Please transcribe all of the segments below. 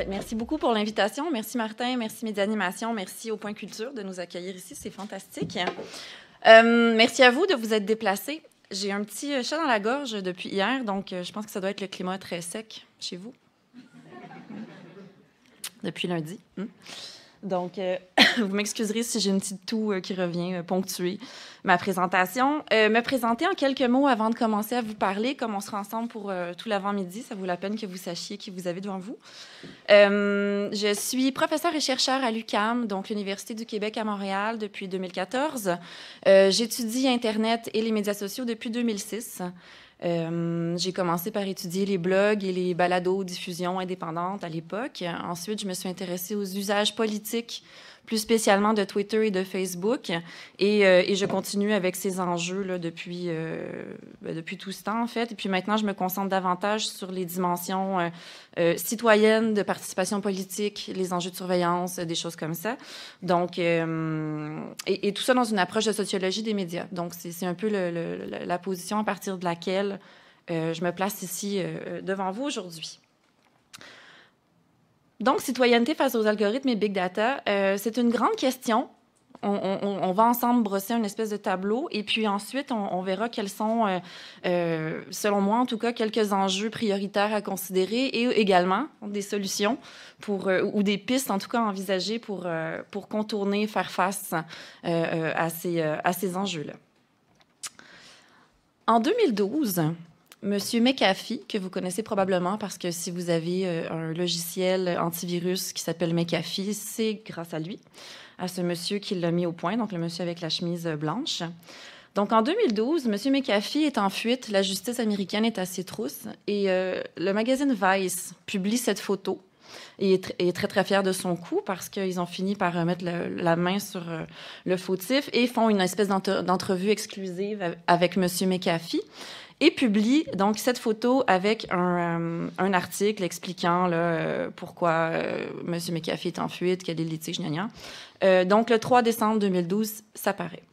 Merci beaucoup pour l'invitation. Merci Martin, merci Médianimation, merci au Point Culture de nous accueillir ici. C'est fantastique. Merci à vous de vous être déplacés. J'ai un petit chat dans la gorge depuis hier, donc je pense que ça doit être le climat très sec chez vous. Depuis lundi. Donc, vous m'excuserez si j'ai une petite toux qui revient ponctuer ma présentation. Me présenter en quelques mots avant de commencer à vous parler, comme on sera ensemble pour tout l'avant-midi. Ça vaut la peine que vous sachiez qui vous avez devant vous. Je suis professeure et chercheur à l'UQAM, donc l'Université du Québec à Montréal, depuis 2014. J'étudie Internet et les médias sociaux depuis 2006. J'ai commencé par étudier les blogs et les balados-diffusions indépendantes à l'époque. Ensuite, je me suis intéressée aux usages politiques, plus spécialement de Twitter et de Facebook. Et je continue avec ces enjeux là, depuis tout ce temps, en fait. Et puis maintenant, je me concentre davantage sur les dimensions citoyennes de participation politique, les enjeux de surveillance, des choses comme ça. Donc, et tout ça dans une approche de sociologie des médias. Donc, c'est un peu la position à partir de laquelle je me place ici devant vous aujourd'hui. Donc, citoyenneté face aux algorithmes et big data, c'est une grande question. On va ensemble brosser une espèce de tableau et puis ensuite, on verra quels sont, selon moi en tout cas, quelques enjeux prioritaires à considérer et également des solutions ou des pistes en tout cas envisagées pour contourner, faire face à ces enjeux-là. En 2012, Monsieur McAfee, que vous connaissez probablement parce que si vous avez un logiciel antivirus qui s'appelle McAfee, c'est grâce à lui, à ce monsieur qui l'a mis au point, donc le monsieur avec la chemise blanche. Donc, en 2012, Monsieur McAfee est en fuite, la justice américaine est à ses trousses et le magazine Vice publie cette photo et est très, très fier de son coup parce qu'ils ont fini par mettre la main sur le fautif et font une espèce d'entrevue exclusive avec Monsieur McAfee. Et publie donc cette photo avec un article expliquant là, pourquoi M. McAfee est en fuite, quel est le litige, donc, le 3 décembre 2012, ça paraît.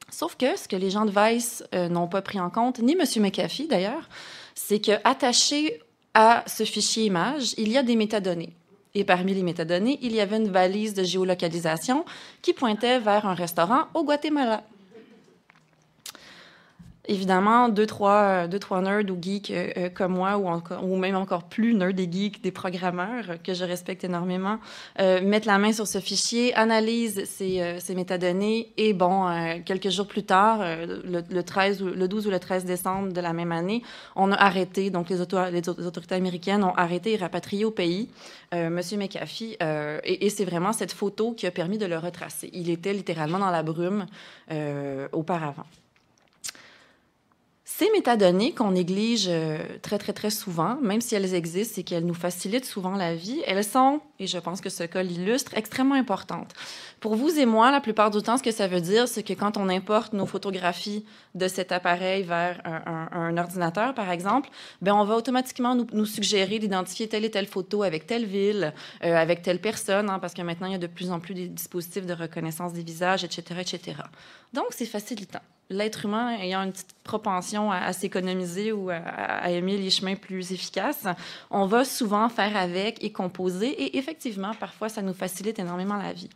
Sauf que ce que les gens de Vice n'ont pas pris en compte, ni M. McAfee d'ailleurs, c'est qu'attaché à ce fichier image, il y a des métadonnées. Et parmi les métadonnées, il y avait une valise de géolocalisation qui pointait vers un restaurant au Guatemala. Évidemment, deux, trois nerds ou geeks comme moi, ou même encore plus nerds et geeks, des programmeurs que je respecte énormément, mettent la main sur ce fichier, analysent ces métadonnées et bon, quelques jours plus tard, le 12 ou le 13 décembre de la même année, on a arrêté, donc les autorités américaines ont arrêté et rapatrié au pays M. McAfee et c'est vraiment cette photo qui a permis de le retracer. Il était littéralement dans la brume auparavant. Ces métadonnées qu'on néglige très, très, très souvent, même si elles existent et qu'elles nous facilitent souvent la vie, elles sont, et je pense que ce cas l'illustre, extrêmement importantes. Pour vous et moi, la plupart du temps, ce que ça veut dire, c'est que quand on importe nos photographies de cet appareil vers un ordinateur, par exemple, bien, on va automatiquement nous suggérer d'identifier telle et telle photo avec telle ville, avec telle personne, hein, parce que maintenant, il y a de plus en plus des dispositifs de reconnaissance des visages, etc., etc. Donc, c'est facilitant. L'être humain ayant une petite propension à s'économiser ou à aimer les chemins plus efficaces, on va souvent faire avec et composer. Et effectivement, parfois, ça nous facilite énormément la vie.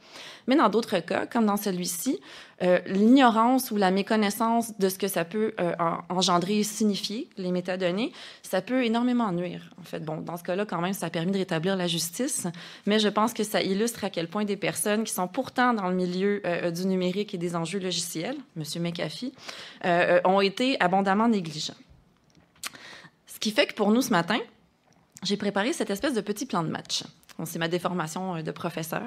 Mais dans d'autres cas, comme dans celui-ci, l'ignorance ou la méconnaissance de ce que ça peut engendrer et signifier, les métadonnées, ça peut énormément nuire. En fait, bon, dans ce cas-là, quand même, ça a permis de rétablir la justice, mais je pense que ça illustre à quel point des personnes qui sont pourtant dans le milieu du numérique et des enjeux logiciels, M. McAfee, ont été abondamment négligents. Ce qui fait que pour nous, ce matin, j'ai préparé cette espèce de petit plan de match. Bon, c'est ma déformation de professeur.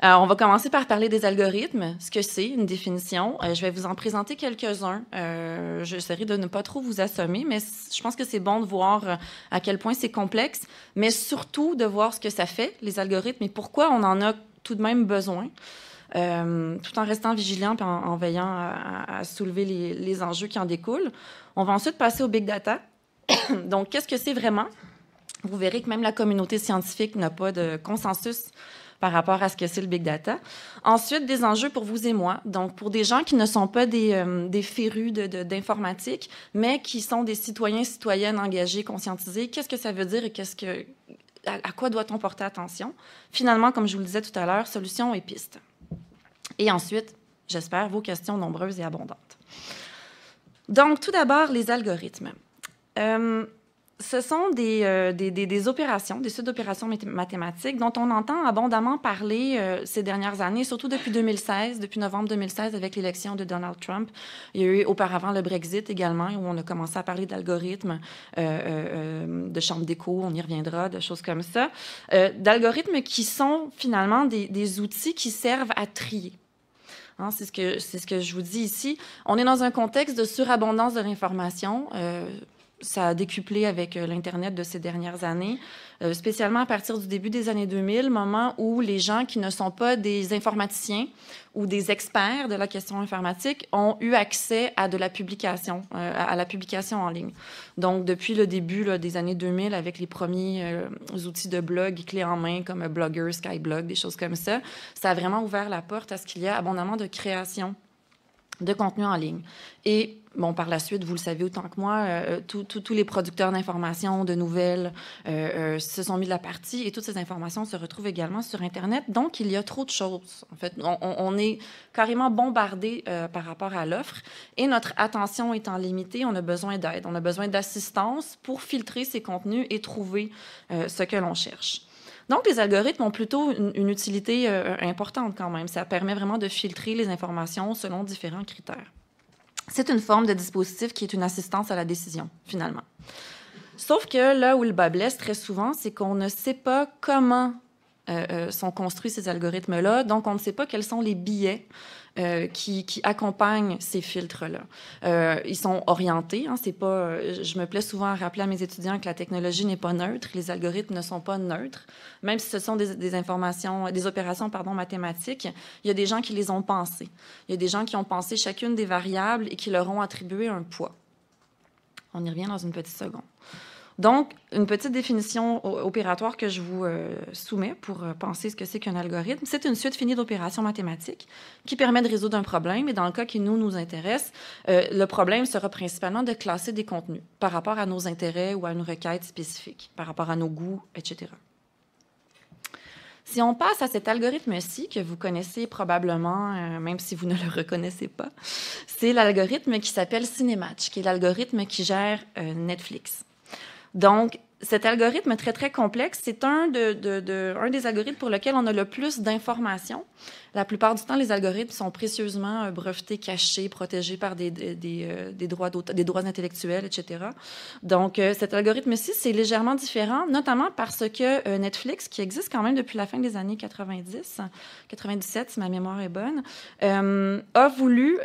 On va commencer par parler des algorithmes, ce que c'est, une définition. Je vais vous en présenter quelques-uns. J'essaierai de ne pas trop vous assommer, mais je pense que c'est bon de voir à quel point c'est complexe, mais surtout de voir ce que ça fait, les algorithmes, et pourquoi on en a tout de même besoin. Tout en restant vigilant et en veillant à soulever les enjeux qui en découlent. On va ensuite passer au big data. Donc, qu'est-ce que c'est vraiment? Vous verrez que même la communauté scientifique n'a pas de consensus par rapport à ce que c'est le big data. Ensuite, des enjeux pour vous et moi. Donc, pour des gens qui ne sont pas des férus d'informatique, mais qui sont des citoyens, citoyennes engagés, conscientisés, qu'est-ce que ça veut dire et à quoi doit-on porter attention? Finalement, comme je vous le disais tout à l'heure, solutions et pistes. Et ensuite, j'espère, vos questions nombreuses et abondantes. Donc, tout d'abord, les algorithmes. Ce sont des opérations, des suites d'opérations mathématiques dont on entend abondamment parler ces dernières années, surtout depuis 2016, depuis novembre 2016, avec l'élection de Donald Trump. Il y a eu auparavant le Brexit également, où on a commencé à parler d'algorithmes, de chambres d'écho, on y reviendra, de choses comme ça, d'algorithmes qui sont finalement des outils qui servent à trier. Hein, c'est ce que je vous dis ici. On est dans un contexte de surabondance de l'information. Ça a décuplé avec l'Internet de ces dernières années, spécialement à partir du début des années 2000, moment où les gens qui ne sont pas des informaticiens ou des experts de la question informatique ont eu accès à de la publication, à la publication en ligne. Donc, depuis le début des années 2000, avec les premiers outils de blog clés en main comme Blogger, Skyblog, des choses comme ça, ça a vraiment ouvert la porte à ce qu'il y a abondamment de création de contenu en ligne. Et, bon, par la suite, vous le savez autant que moi, tous les producteurs d'informations, de nouvelles, se sont mis de la partie et toutes ces informations se retrouvent également sur Internet. Donc, il y a trop de choses. En fait, on est carrément bombardé par rapport à l'offre et notre attention étant limitée, on a besoin d'aide, on a besoin d'assistance pour filtrer ces contenus et trouver ce que l'on cherche. Donc, les algorithmes ont plutôt une utilité importante quand même. Ça permet vraiment de filtrer les informations selon différents critères. C'est une forme de dispositif qui est une assistance à la décision, finalement. Sauf que là où le bas blesse très souvent, c'est qu'on ne sait pas comment sont construits ces algorithmes-là, donc on ne sait pas quels sont les biais qui accompagnent ces filtres-là. Ils sont orientés. Hein, c'est pas, je me plais souvent à rappeler à mes étudiants que la technologie n'est pas neutre, les algorithmes ne sont pas neutres. Même si ce sont des opérations mathématiques, il y a des gens qui les ont pensées. Il y a des gens qui ont pensé chacune des variables et qui leur ont attribué un poids. On y revient dans une petite seconde. Donc, une petite définition opératoire que je vous soumets pour penser ce que c'est qu'un algorithme. C'est une suite finie d'opérations mathématiques qui permet de résoudre un problème. Et dans le cas qui nous intéresse, le problème sera principalement de classer des contenus par rapport à nos intérêts ou à une requête spécifique, par rapport à nos goûts, etc. Si on passe à cet algorithme-ci, que vous connaissez probablement, même si vous ne le reconnaissez pas, c'est l'algorithme qui s'appelle Cinematch, qui est l'algorithme qui gère Netflix. Donc, cet algorithme très, très complexe, c'est un des algorithmes pour lequel on a le plus d'informations. La plupart du temps, les algorithmes sont précieusement brevetés, cachés, protégés par des droits intellectuels, etc. Donc, cet algorithme-ci, c'est légèrement différent, notamment parce que Netflix, qui existe quand même depuis la fin des années 97, si ma mémoire est bonne, a voulu,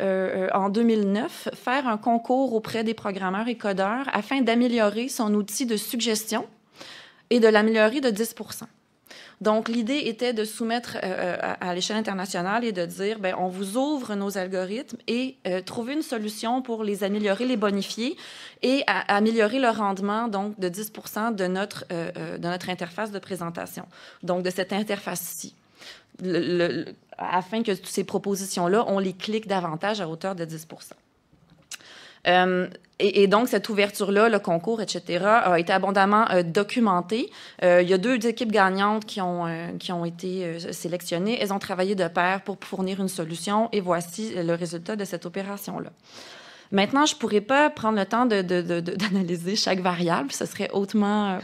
en 2009, faire un concours auprès des programmeurs et codeurs afin d'améliorer son outil de suggestion et de l'améliorer de 10 %. Donc, l'idée était de soumettre à l'échelle internationale et de dire, bien, on vous ouvre nos algorithmes et trouver une solution pour les améliorer, les bonifier et améliorer le rendement, donc, de 10 % de notre interface de présentation, donc de cette interface-ci. Afin que toutes ces propositions-là, on les clique davantage à hauteur de 10 %. Et donc, cette ouverture-là, le concours, etc., a été abondamment documentée. Il y a 2 équipes gagnantes qui ont été sélectionnées. Elles ont travaillé de pair pour fournir une solution et voici le résultat de cette opération-là. Maintenant, je ne pourrais pas prendre le temps d'analyser chaque variable. Ce serait hautement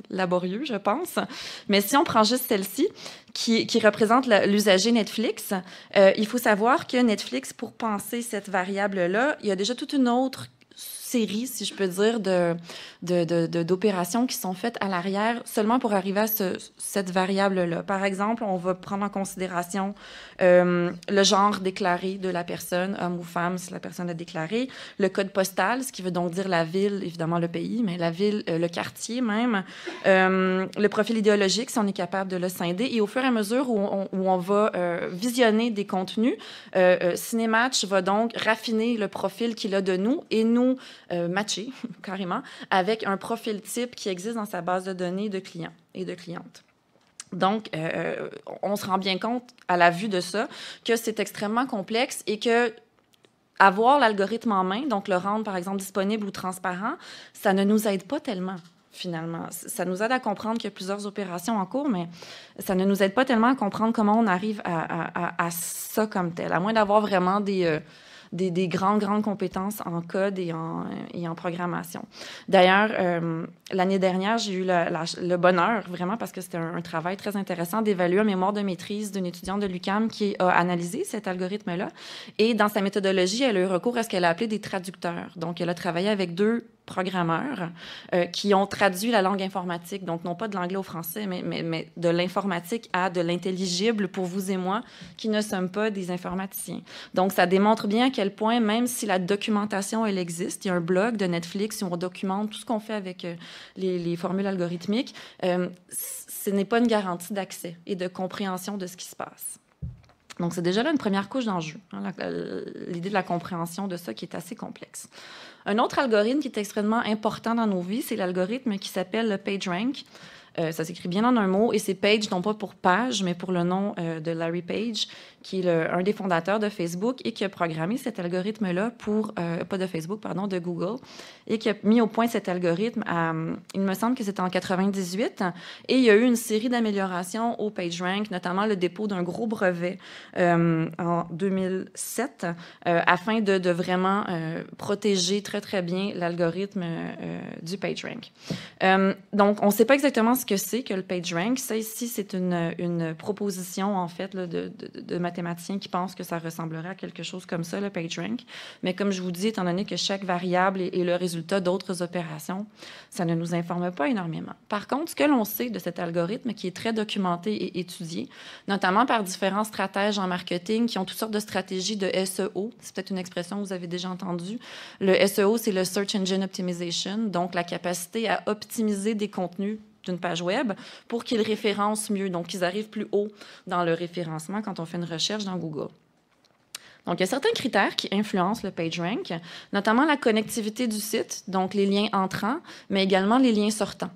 laborieux, je pense. Mais si on prend juste celle-ci, qui représente l'usager Netflix, il faut savoir que Netflix, pour penser cette variable-là, il y a déjà toute une autre série, si je peux dire, d'opérations qui sont faites à l'arrière seulement pour arriver à cette variable-là. Par exemple, on va prendre en considération le genre déclaré de la personne, homme ou femme, si la personne a déclaré, le code postal, ce qui veut donc dire la ville, évidemment le pays, mais la ville, le quartier même, le profil idéologique, si on est capable de le scinder. Et au fur et à mesure où on va visionner des contenus, Cinematch va donc raffiner le profil qu'il a de nous et nous matcher, carrément, avec un profil type qui existe dans sa base de données de clients et de clientes. Donc, on se rend bien compte, à la vue de ça, que c'est extrêmement complexe et que avoir l'algorithme en main, donc le rendre, par exemple, disponible ou transparent, ça ne nous aide pas tellement, finalement. Ça nous aide à comprendre qu'il y a plusieurs opérations en cours, mais ça ne nous aide pas tellement à comprendre comment on arrive à ça comme tel, à moins d'avoir vraiment des grandes compétences en code et en programmation. D'ailleurs, l'année dernière, j'ai eu le bonheur, vraiment, parce que c'était un travail très intéressant, d'évaluer un mémoire de maîtrise d'une étudiante de l'UQAM qui a analysé cet algorithme-là. Et dans sa méthodologie, elle a eu recours à ce qu'elle a appelé des traducteurs. Donc, elle a travaillé avec 2 programmeurs qui ont traduit la langue informatique, donc non pas de l'anglais au français, mais de l'informatique à de l'intelligible pour vous et moi, qui ne sommes pas des informaticiens. Donc, ça démontre bien à quel point, même si la documentation, elle existe, il y a un blog de Netflix où on documente tout ce qu'on fait avec les formules algorithmiques, ce n'est pas une garantie d'accès et de compréhension de ce qui se passe. Donc, c'est déjà là une première couche d'enjeu, hein, l'idée de la compréhension de ça qui est assez complexe. Un autre algorithme qui est extrêmement important dans nos vies, c'est l'algorithme qui s'appelle le PageRank. Ça s'écrit bien en un mot, et c'est Page, non pas pour page, mais pour le nom de Larry Page, qui est un des fondateurs de Facebook et qui a programmé cet algorithme-là pour, pas de Facebook, pardon, de Google, et qui a mis au point cet algorithme, il me semble que c'était en 98, et il y a eu une série d'améliorations au PageRank, notamment le dépôt d'un gros brevet en 2007, afin de vraiment protéger très bien l'algorithme du PageRank. Donc, on ne sait pas exactement ce que c'est que le PageRank. Ça, ici, c'est une proposition, en fait, là, de mathématiciens qui pensent que ça ressemblerait à quelque chose comme ça, le PageRank. Mais comme je vous dis, étant donné que chaque variable est le résultat d'autres opérations, ça ne nous informe pas énormément. Par contre, ce que l'on sait de cet algorithme, qui est très documenté et étudié, notamment par différents stratèges en marketing qui ont toutes sortes de stratégies de SEO, c'est peut-être une expression que vous avez déjà entendue. Le SEO, c'est le Search Engine Optimization, donc la capacité à optimiser des contenus d'une page web pour qu'ils référencent mieux, donc qu'ils arrivent plus haut dans le référencement quand on fait une recherche dans Google. Donc, il y a certains critères qui influencent le PageRank, notamment la connectivité du site, donc les liens entrants, mais également les liens sortants.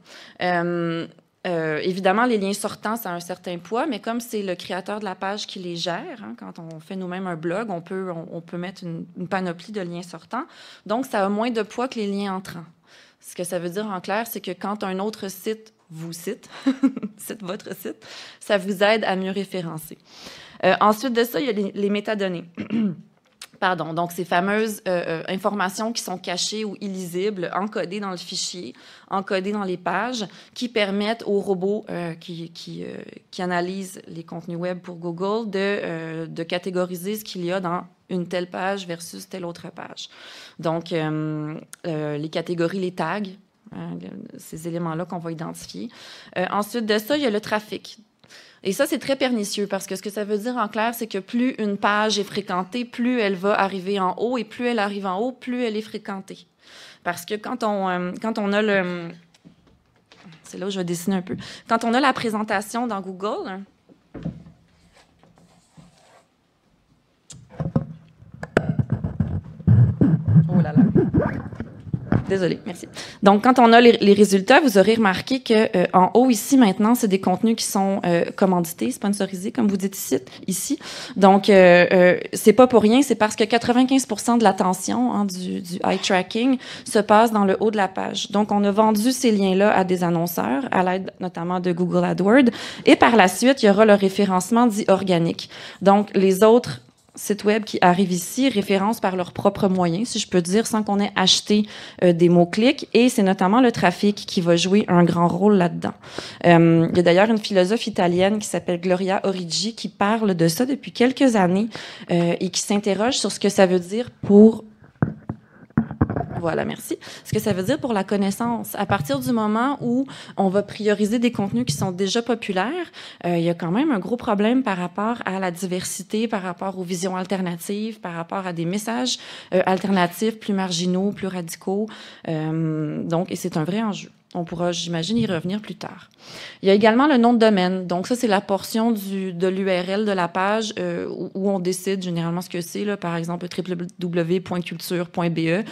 Évidemment, les liens sortants, ça a un certain poids, mais comme c'est le créateur de la page qui les gère, hein, quand on fait nous-mêmes un blog, on peut mettre une panoplie de liens sortants. Donc, ça a moins de poids que les liens entrants. Ce que ça veut dire en clair, c'est que quand un autre site vous cite, cite votre site, ça vous aide à mieux référencer. Ensuite de ça, il y a les métadonnées. Pardon, donc ces fameuses informations qui sont cachées ou illisibles, encodées dans le fichier, encodées dans les pages, qui permettent aux robots qui analysent les contenus web pour Google de catégoriser ce qu'il y a dans une telle page versus telle autre page. Donc, les catégories, les tags, ces éléments-là qu'on va identifier. Ensuite de ça, il y a le trafic. Et ça, c'est très pernicieux parce que ce que ça veut dire en clair, c'est que plus une page est fréquentée, plus elle va arriver en haut, et plus elle arrive en haut, plus elle est fréquentée. Parce que quand on a le... C'est là où je vais dessiner un peu. Quand on a la présentation dans Google... Oh là là. Désolée, merci. Donc, quand on a les résultats, vous aurez remarqué qu'en haut, ici, maintenant, c'est des contenus qui sont commandités, sponsorisés, comme vous dites ici. Donc, c'est pas pour rien, c'est parce que 95% de l'attention, hein, du eye tracking se passe dans le haut de la page. Donc, on a vendu ces liens-là à des annonceurs, à l'aide notamment de Google AdWords. Et par la suite, il y aura le référencement dit organique. Donc, les autres sites web qui arrivent ici référencent par leurs propres moyens, si je peux dire, sans qu'on ait acheté des mots-clics. Et c'est notamment le trafic qui va jouer un grand rôle là-dedans. Il y a d'ailleurs une philosophe italienne qui s'appelle Gloria Origi qui parle de ça depuis quelques années et qui s'interroge sur ce que ça veut dire pour... Voilà, merci. Ce que ça veut dire pour la connaissance. À partir du moment où on va prioriser des contenus qui sont déjà populaires, il y a quand même un gros problème par rapport à la diversité, par rapport aux visions alternatives, par rapport à des messages alternatifs plus marginaux, plus radicaux. Donc, et c'est un vrai enjeu. On pourra, j'imagine, y revenir plus tard. Il y a également le nom de domaine. Donc, ça, c'est la portion de l'URL de la page où on décide généralement ce que c'est. Là, par exemple, www.culture.be.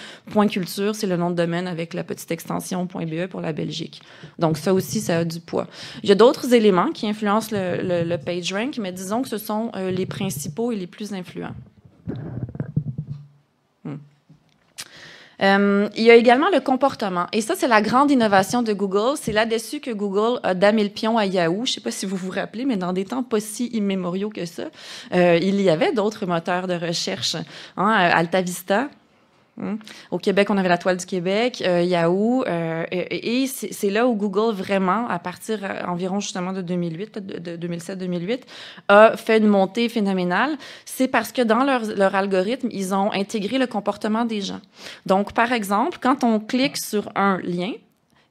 .culture, c'est le nom de domaine avec la petite extension .be pour la Belgique. Donc, ça aussi, ça a du poids. Il y a d'autres éléments qui influencent le PageRank, mais disons que ce sont les principaux et les plus influents. Il y a également le comportement. Et ça, c'est la grande innovation de Google. C'est là-dessus que Google a damé le pion à Yahoo. Je ne sais pas si vous vous rappelez, mais dans des temps pas si immémoriaux que ça, il y avait d'autres moteurs de recherche. Alta Vista. Au Québec, on avait la Toile du Québec, Yahoo, et c'est là où Google, vraiment, à partir environ justement de 2008, de 2007-2008, a fait une montée phénoménale. C'est parce que dans leur algorithme, ils ont intégré le comportement des gens. Donc, par exemple, quand on clique sur un lien,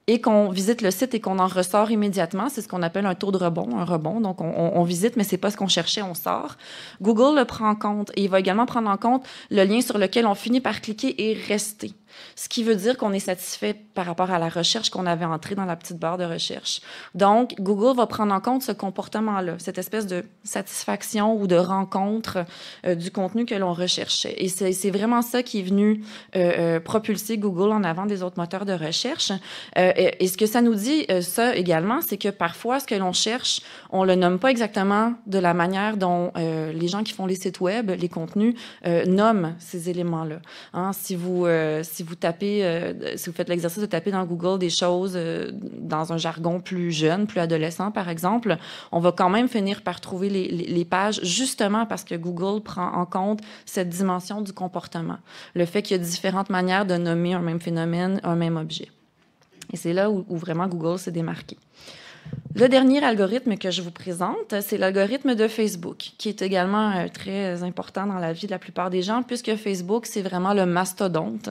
et qu'on visite le site et qu'on en ressort immédiatement, c'est ce qu'on appelle un taux de rebond, un rebond. Donc, on visite, mais c'est pas ce qu'on cherchait, on sort. Google le prend en compte et il va également prendre en compte le lien sur lequel on finit par cliquer et rester. Ce qui veut dire qu'on est satisfait par rapport à la recherche qu'on avait entrée dans la petite barre de recherche. Donc, Google va prendre en compte ce comportement-là, cette espèce de satisfaction ou de rencontre du contenu que l'on recherchait. Et c'est vraiment ça qui est venu propulser Google en avant des autres moteurs de recherche. Et ce que ça nous dit, ça également, c'est que parfois, ce que l'on cherche, on le nomme pas exactement de la manière dont les gens qui font les sites web, les contenus, nomment ces éléments-là. Si vous tapez, si vous faites l'exercice de taper dans Google des choses dans un jargon plus jeune, plus adolescent, par exemple, on va quand même finir par trouver les pages, justement parce que Google prend en compte cette dimension du comportement, le fait qu'il y a différentes manières de nommer un même phénomène, un même objet. Et c'est là où vraiment Google s'est démarqué. Le dernier algorithme que je vous présente, c'est l'algorithme de Facebook, qui est également très important dans la vie de la plupart des gens, puisque Facebook, c'est vraiment le mastodonte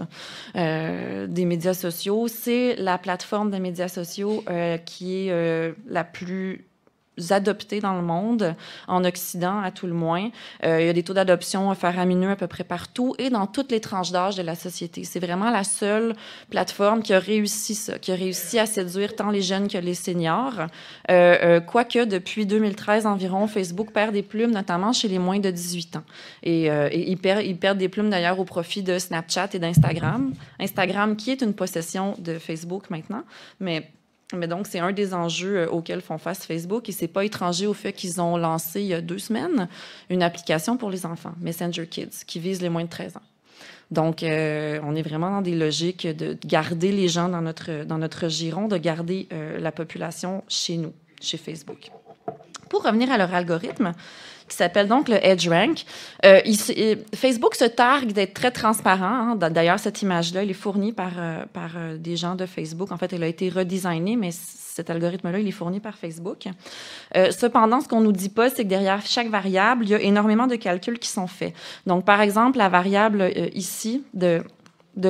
des médias sociaux. C'est la plateforme des médias sociaux qui est la plus adoptée dans le monde, en Occident à tout le moins. Il y a des taux d'adoption faramineux à peu près partout et dans toutes les tranches d'âge de la société. C'est vraiment la seule plateforme qui a réussi ça, qui a réussi à séduire tant les jeunes que les seniors. Quoique, depuis 2013 environ, Facebook perd des plumes, notamment chez les moins de 18 ans. Et ils perdent des plumes d'ailleurs au profit de Snapchat et d'Instagram. Instagram qui est une possession de Facebook maintenant, mais donc, c'est un des enjeux auxquels font face Facebook et c'est pas étranger au fait qu'ils ont lancé il y a 2 semaines une application pour les enfants, Messenger Kids, qui vise les moins de 13 ans. Donc, on est vraiment dans des logiques de garder les gens dans notre giron, de garder la population chez nous, chez Facebook. Pour revenir à leur algorithme, qui s'appelle donc le EdgeRank. Facebook se targue d'être très transparent. D'ailleurs, cette image-là, elle est fournie par des gens de Facebook. En fait, elle a été redesignée, mais cet algorithme-là, il est fourni par Facebook. Cependant, ce qu'on nous dit pas, c'est que derrière chaque variable, il y a énormément de calculs qui sont faits. Donc, par exemple, la variable ici de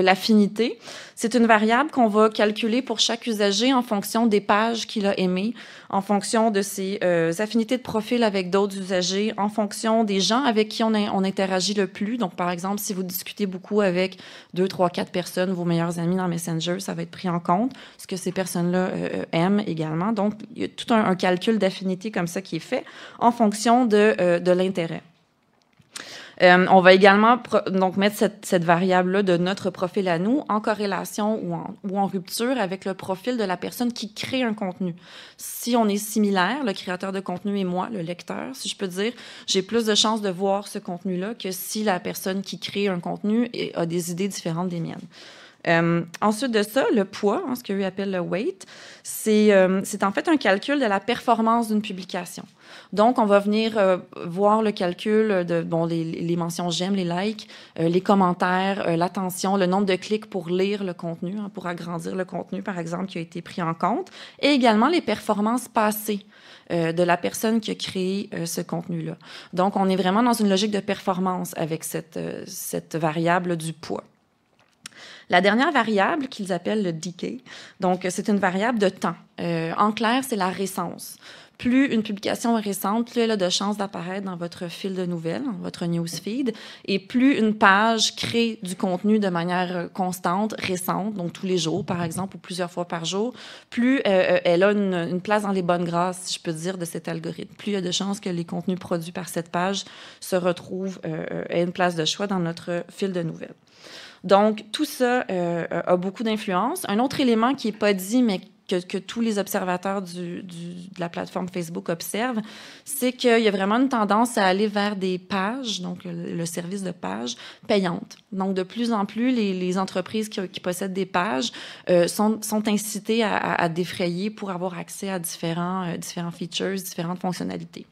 l'affinité. C'est une variable qu'on va calculer pour chaque usager en fonction des pages qu'il a aimées, en fonction de ses affinités de profil avec d'autres usagers, en fonction des gens avec qui on interagit le plus. Donc, par exemple, si vous discutez beaucoup avec 2, 3, 4 personnes, vos meilleurs amis dans Messenger, ça va être pris en compte, ce que ces personnes-là aiment également. Donc, il y a tout un calcul d'affinité comme ça qui est fait en fonction de l'intérêt. On va également donc mettre cette variable-là de notre profil à nous en corrélation ou en rupture avec le profil de la personne qui crée un contenu. Si on est similaire, le créateur de contenu et moi, le lecteur, si je peux dire, j'ai plus de chances de voir ce contenu-là que si la personne qui crée un contenu a des idées différentes des miennes. Ensuite de ça, le poids, ce qu'eux appellent le weight, c'est en fait un calcul de la performance d'une publication. Donc, on va venir voir le calcul de les mentions j'aime, les likes, les commentaires, l'attention, le nombre de clics pour lire le contenu, pour agrandir le contenu, par exemple, qui a été pris en compte, et également les performances passées de la personne qui a créé ce contenu-là. Donc, on est vraiment dans une logique de performance avec cette variable du poids. La dernière variable qu'ils appellent le decay, donc c'est une variable de temps. En clair, c'est la récence. Plus une publication est récente, plus elle a de chances d'apparaître dans votre fil de nouvelles, votre newsfeed, et plus une page crée du contenu de manière constante, récente, donc tous les jours, par exemple, ou plusieurs fois par jour, plus elle a une place dans les bonnes grâces, si je peux dire, de cet algorithme. Plus il y a de chances que les contenus produits par cette page se retrouvent à une place de choix dans notre fil de nouvelles. Donc, tout ça a beaucoup d'influence. Un autre élément qui n'est pas dit, mais que tous les observateurs de la plateforme Facebook observent, c'est qu'il y a vraiment une tendance à aller vers des pages, donc le service de pages, payantes. Donc, de plus en plus, les entreprises qui possèdent des pages sont incitées à défrayer pour avoir accès à différents features, différentes fonctionnalités.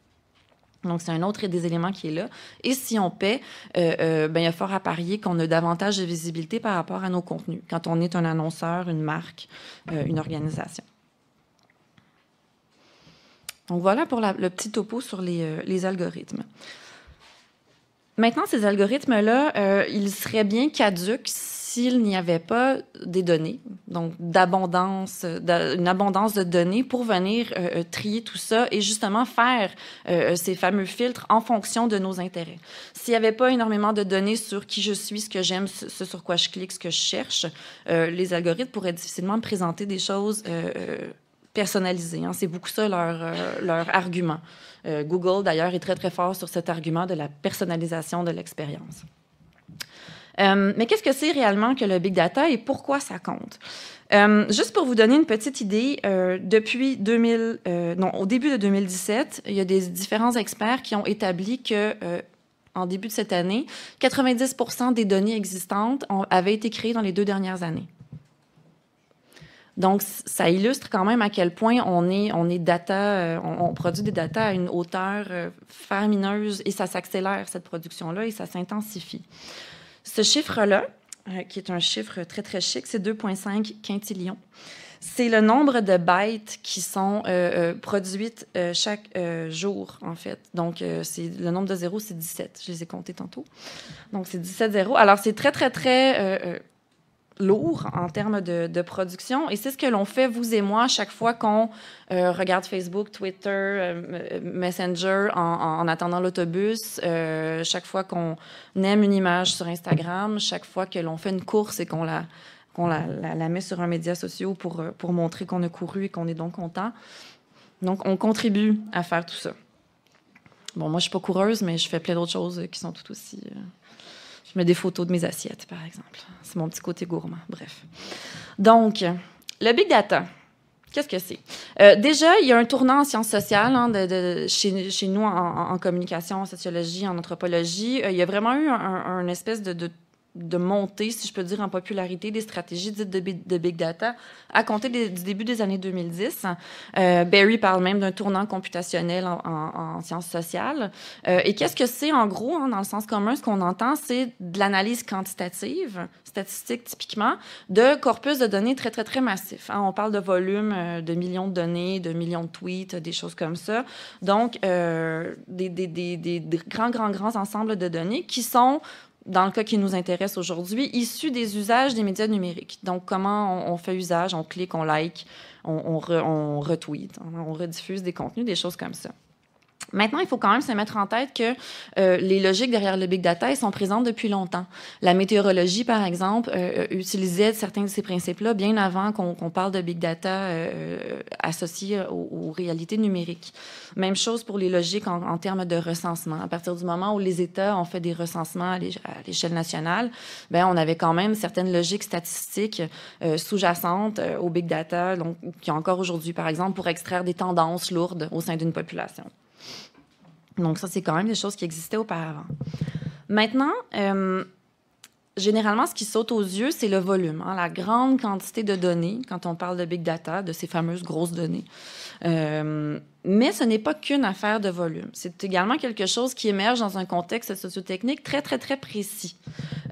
Donc, c'est un autre des éléments qui est là. Et si on paie, il y a fort à parier qu'on a davantage de visibilité par rapport à nos contenus, quand on est un annonceur, une marque, une organisation. Donc, voilà pour le petit topo sur les algorithmes. Maintenant, ces algorithmes-là, ils seraient bien caducs s'il n'y avait pas des données, donc une abondance de données pour venir trier tout ça et justement faire ces fameux filtres en fonction de nos intérêts. S'il n'y avait pas énormément de données sur qui je suis, ce que j'aime, ce sur quoi je clique, ce que je cherche, les algorithmes pourraient difficilement me présenter des choses personnalisées. Hein. C'est beaucoup ça leur argument. Google, d'ailleurs, est très, très fort sur cet argument de la personnalisation de l'expérience. Mais qu'est-ce que c'est réellement que le big data et pourquoi ça compte? Juste pour vous donner une petite idée, au début de 2017, il y a des différents experts qui ont établi que en début de cette année, 90% des données existantes avaient été créées dans les 2 dernières années. Donc, ça illustre quand même à quel point on produit des data à une hauteur faramineuse et ça s'accélère, cette production-là, et ça s'intensifie. Ce chiffre-là, qui est un chiffre très, très chic, c'est 2,5 quintillions. C'est le nombre de bytes qui sont produites chaque jour, en fait. Donc, le nombre de zéros, c'est 17. Je les ai comptés tantôt. Donc, c'est 17 zéros. Alors, c'est très, très, très lourd en termes de production. Et c'est ce que l'on fait, vous et moi, chaque fois qu'on regarde Facebook, Twitter, Messenger en attendant l'autobus, chaque fois qu'on aime une image sur Instagram, chaque fois que l'on fait une course et qu'on la met sur un média social pour montrer qu'on a couru et qu'on est donc content. Donc, on contribue à faire tout ça. Bon, moi, je ne suis pas coureuse, mais je fais plein d'autres choses qui sont tout aussi... Je mets des photos de mes assiettes, par exemple. C'est mon petit côté gourmand. Bref. Donc, le big data, qu'est-ce que c'est? Déjà, il y a un tournant en sciences sociales chez nous en communication, en sociologie, en anthropologie. Il y a vraiment eu une espèce de montée, si je peux dire, en popularité des stratégies dites de big data à compter du début des années 2010. Barry parle même d'un tournant computationnel en sciences sociales. Et qu'est-ce que c'est, en gros, dans le sens commun, ce qu'on entend, c'est de l'analyse quantitative, statistique typiquement, de corpus de données très, très, très massifs. On parle de volume de millions de données, de millions de tweets, des choses comme ça. Donc, des grands ensembles de données qui sont, dans le cas qui nous intéresse aujourd'hui, issus des usages des médias numériques. Donc, comment on fait usage, on clique, on like, on retweet, on rediffuse des contenus, des choses comme ça. Maintenant, il faut quand même se mettre en tête que les logiques derrière le big data, elles sont présentes depuis longtemps. La météorologie, par exemple, utilisait certains de ces principes-là bien avant qu'on parle de big data associés aux réalités numériques. Même chose pour les logiques en termes de recensement. À partir du moment où les États ont fait des recensements à l'échelle nationale, on avait quand même certaines logiques statistiques sous-jacentes au big data, donc, qui ont encore aujourd'hui, par exemple, pour extraire des tendances lourdes au sein d'une population. Donc, ça, c'est quand même des choses qui existaient auparavant. Maintenant, généralement, ce qui saute aux yeux, c'est le volume, la grande quantité de données, quand on parle de big data, de ces fameuses grosses données. Mais ce n'est pas qu'une affaire de volume. C'est également quelque chose qui émerge dans un contexte sociotechnique très, très, très précis.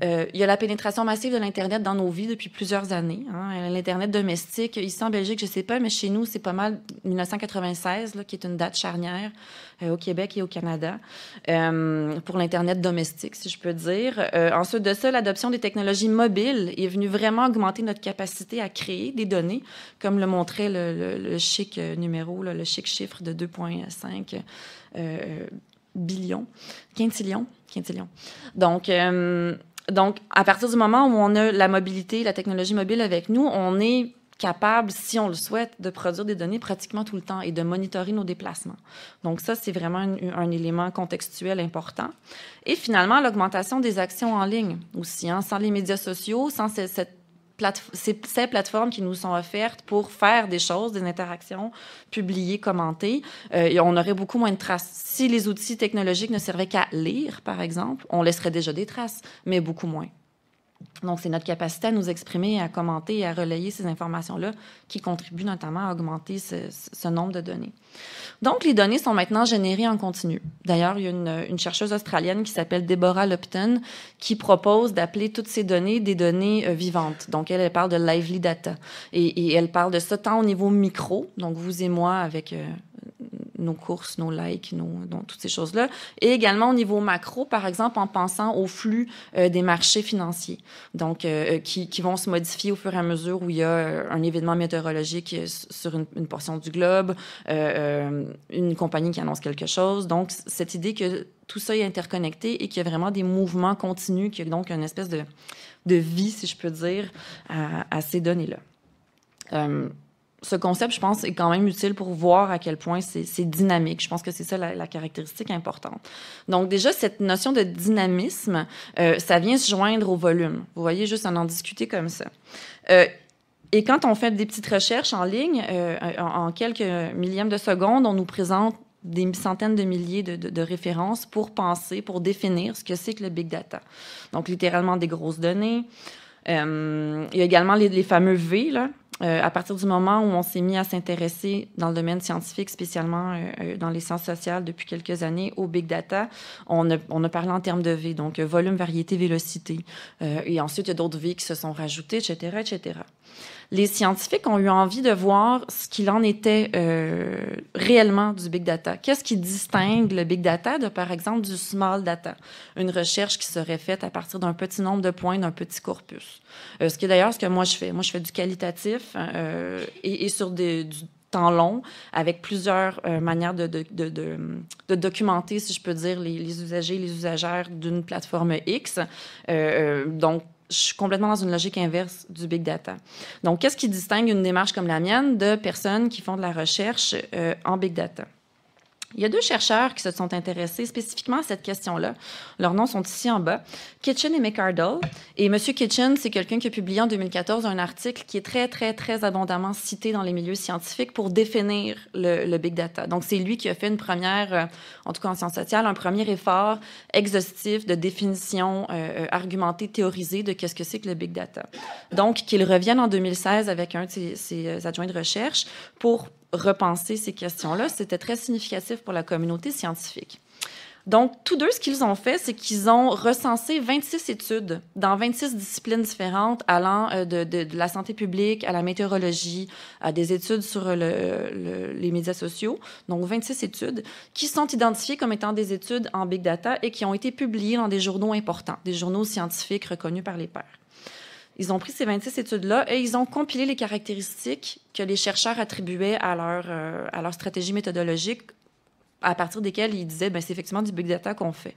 Il y a la pénétration massive de l'Internet dans nos vies depuis plusieurs années. L'Internet domestique, ici en Belgique, je ne sais pas, mais chez nous, c'est pas mal 1996, qui est une date charnière au Québec et au Canada pour l'Internet domestique, si je peux dire. Ensuite de ça, l'adoption des technologies mobiles est venue vraiment augmenter notre capacité à créer des données, comme le montrait le chic numéro, le chic chiffre de 2,5 billions, quintillions. Donc, à partir du moment où on a la mobilité, la technologie mobile avec nous, on est capable, si on le souhaite, de produire des données pratiquement tout le temps et de monitorer nos déplacements. Donc ça, c'est vraiment un élément contextuel important. Et finalement, l'augmentation des actions en ligne aussi. Sans les médias sociaux, sans cette ces plateformes qui nous sont offertes pour faire des choses, des interactions, publier, commenter, et on aurait beaucoup moins de traces. Si les outils technologiques ne servaient qu'à lire, par exemple, on laisserait déjà des traces, mais beaucoup moins. Donc, c'est notre capacité à nous exprimer, à commenter et à relayer ces informations-là qui contribuent notamment à augmenter ce nombre de données. Donc, les données sont maintenant générées en continu. D'ailleurs, il y a une chercheuse australienne qui s'appelle Deborah Lupton qui propose d'appeler toutes ces données des données vivantes. Donc, elle parle de lively data. Et elle parle de ça tant au niveau micro, donc vous et moi avec nos courses, nos likes, toutes ces choses-là, et également au niveau macro, par exemple, en pensant au flux des marchés financiers, donc qui vont se modifier au fur et à mesure où il y a un événement météorologique sur une portion du globe, une compagnie qui annonce quelque chose. Donc, cette idée que tout ça est interconnecté et qu'il y a vraiment des mouvements continus, qu'il y a donc une espèce de vie, si je peux dire, à ces données-là. Ce concept, je pense, est quand même utile pour voir à quel point c'est dynamique. Je pense que c'est ça la caractéristique importante. Donc, déjà, cette notion de dynamisme, ça vient se joindre au volume. Vous voyez, juste en discuter comme ça. Et quand on fait des petites recherches en ligne, en quelques millièmes de seconde, on nous présente des centaines de milliers de références pour penser, pour définir ce que c'est que le big data. Donc, littéralement, des grosses données. Il y a également les fameux V, là. À partir du moment où on s'est mis à s'intéresser dans le domaine scientifique, spécialement dans les sciences sociales depuis quelques années, au big data, on a parlé en termes de V, donc volume, variété, vélocité. Et ensuite, il y a d'autres V qui se sont rajoutés, etc., etc. Les scientifiques ont eu envie de voir ce qu'il en était réellement du big data. Qu'est-ce qui distingue le big data de, par exemple, du small data, une recherche qui serait faite à partir d'un petit nombre de points, d'un petit corpus. Ce qui est d'ailleurs ce que moi je fais. Moi, je fais du qualitatif et sur du temps long, avec plusieurs manières de documenter, si je peux dire, les usagers, les usagères d'une plateforme X. Donc, je suis complètement dans une logique inverse du big data. Donc, qu'est-ce qui distingue une démarche comme la mienne de personnes qui font de la recherche en big data? Il y a 2 chercheurs qui se sont intéressés spécifiquement à cette question-là. Leurs noms sont ici en bas. Kitchen et McArdle. Et M. Kitchen, c'est quelqu'un qui a publié en 2014 un article qui est très, très, très abondamment cité dans les milieux scientifiques pour définir le big data. Donc, c'est lui qui a fait une première, en tout cas en sciences sociales, un premier effort exhaustif de définition argumentée, théorisée de qu'est-ce que c'est que le big data. Donc, qu'il revienne en 2016 avec un de ses adjoints de recherche pour repenser ces questions-là, c'était très significatif pour la communauté scientifique. Donc, tous deux, ce qu'ils ont fait, c'est qu'ils ont recensé 26 études dans 26 disciplines différentes, allant de la santé publique à la météorologie, à des études sur les médias sociaux. Donc, 26 études qui sont identifiées comme étant des études en big data et qui ont été publiées dans des journaux importants, des journaux scientifiques reconnus par les pairs. Ils ont pris ces 26 études-là et ils ont compilé les caractéristiques que les chercheurs attribuaient à leur stratégie méthodologique, à partir desquelles ils disaient, c'est effectivement du big data qu'on fait.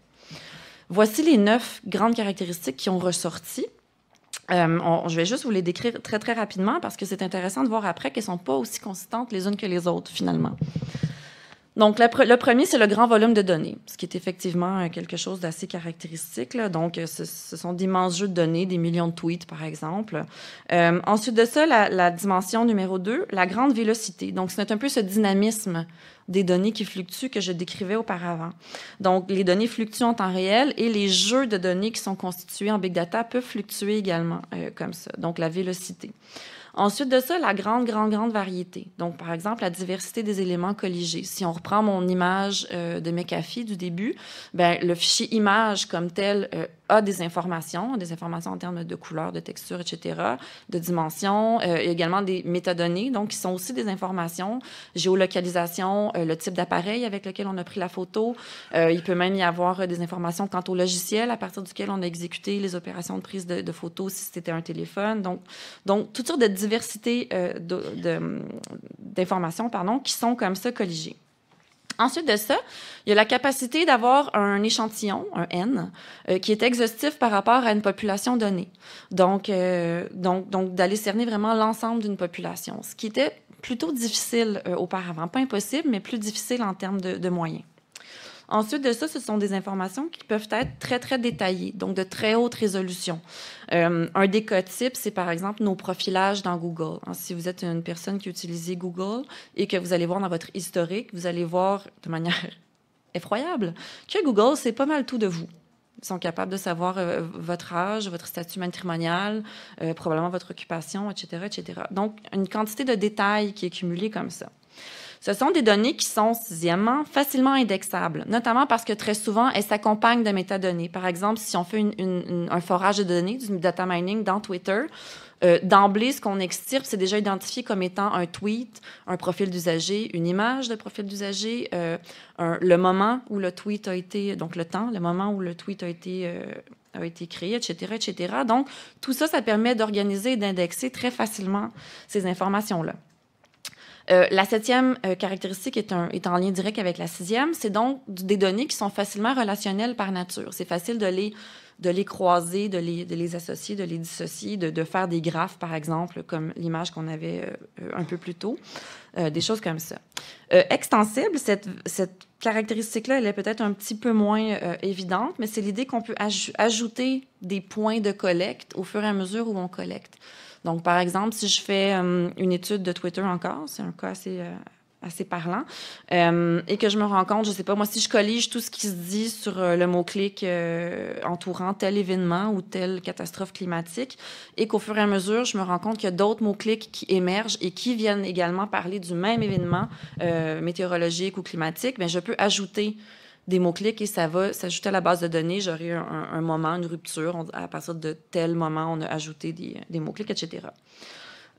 Voici les 9 grandes caractéristiques qui ont ressorti. Je vais juste vous les décrire très, très rapidement parce que c'est intéressant de voir après qu'elles ne sont pas aussi consistantes les unes que les autres, finalement. Donc, le premier, c'est le grand volume de données, ce qui est effectivement quelque chose d'assez caractéristique, là. Donc, ce sont d'immenses jeux de données, des millions de tweets, par exemple. Ensuite de ça, la dimension numéro 2, la grande vélocité. Donc, c'est un peu ce dynamisme des données qui fluctuent que je décrivais auparavant. Donc, les données fluctuent en temps réel et les jeux de données qui sont constitués en big data peuvent fluctuer également comme ça. Donc, la vélocité. Ensuite de ça, la grande variété. Donc, par exemple, la diversité des éléments colligés. Si on reprend mon image de McAfee du début, le fichier image comme tel a des informations en termes de couleur, de texture, etc., de dimension. Il y a également des métadonnées, donc qui sont aussi des informations, géolocalisation, le type d'appareil avec lequel on a pris la photo. Il peut même y avoir des informations quant au logiciel à partir duquel on a exécuté les opérations de prise de photos si c'était un téléphone. Donc toutes sortes de diversité d'informations, qui sont comme ça colligées. Ensuite de ça, il y a la capacité d'avoir un échantillon, un N, qui est exhaustif par rapport à une population donnée. Donc d'aller cerner vraiment l'ensemble d'une population, ce qui était plutôt difficile auparavant. Pas impossible, mais plus difficile en termes de moyens. Ensuite de ça, ce sont des informations qui peuvent être très, très détaillées, donc de très haute résolution. Un des cas types, c'est par exemple nos profilages dans Google. Si vous êtes une personne qui utilise Google et que vous allez voir dans votre historique, vous allez voir de manière effroyable que Google sait pas mal tout de vous. Ils sont capables de savoir votre âge, votre statut matrimonial, probablement votre occupation, etc., etc. Donc, une quantité de détails qui est cumulée comme ça. Ce sont des données qui sont, sixièmement, facilement indexables, notamment parce que très souvent, elles s'accompagnent de métadonnées. Par exemple, si on fait un forage de données, du data mining dans Twitter, d'emblée, ce qu'on extirpe, c'est déjà identifié comme étant un tweet, un profil d'usager, une image de profil d'usager, le moment où le tweet a été, donc le temps, le moment où le tweet a été créé, etc., etc. Donc, tout ça, ça permet d'organiser et d'indexer très facilement ces informations-là. La septième caractéristique est en lien direct avec la sixième, c'est donc des données qui sont facilement relationnelles par nature. C'est facile de les croiser, de les associer, de les dissocier, de faire des graphes, par exemple, comme l'image qu'on avait un peu plus tôt, des choses comme ça. Extensible, cette caractéristique-là, elle est peut-être un petit peu moins évidente, mais c'est l'idée qu'on peut ajouter des points de collecte au fur et à mesure où on collecte. Donc, par exemple, si je fais une étude de Twitter encore, c'est un cas assez parlant, et que je me rends compte, je ne sais pas, moi, si je collige tout ce qui se dit sur le mot-clic entourant tel événement ou telle catastrophe climatique, et qu'au fur et à mesure, je me rends compte qu'il y a d'autres mots-clics qui émergent et qui viennent également parler du même événement météorologique ou climatique, bien, je peux ajouter des mots-clics et ça va s'ajouter à la base de données. J'aurai un moment, une rupture. À partir de tel moment, on a ajouté des mots-clics, etc.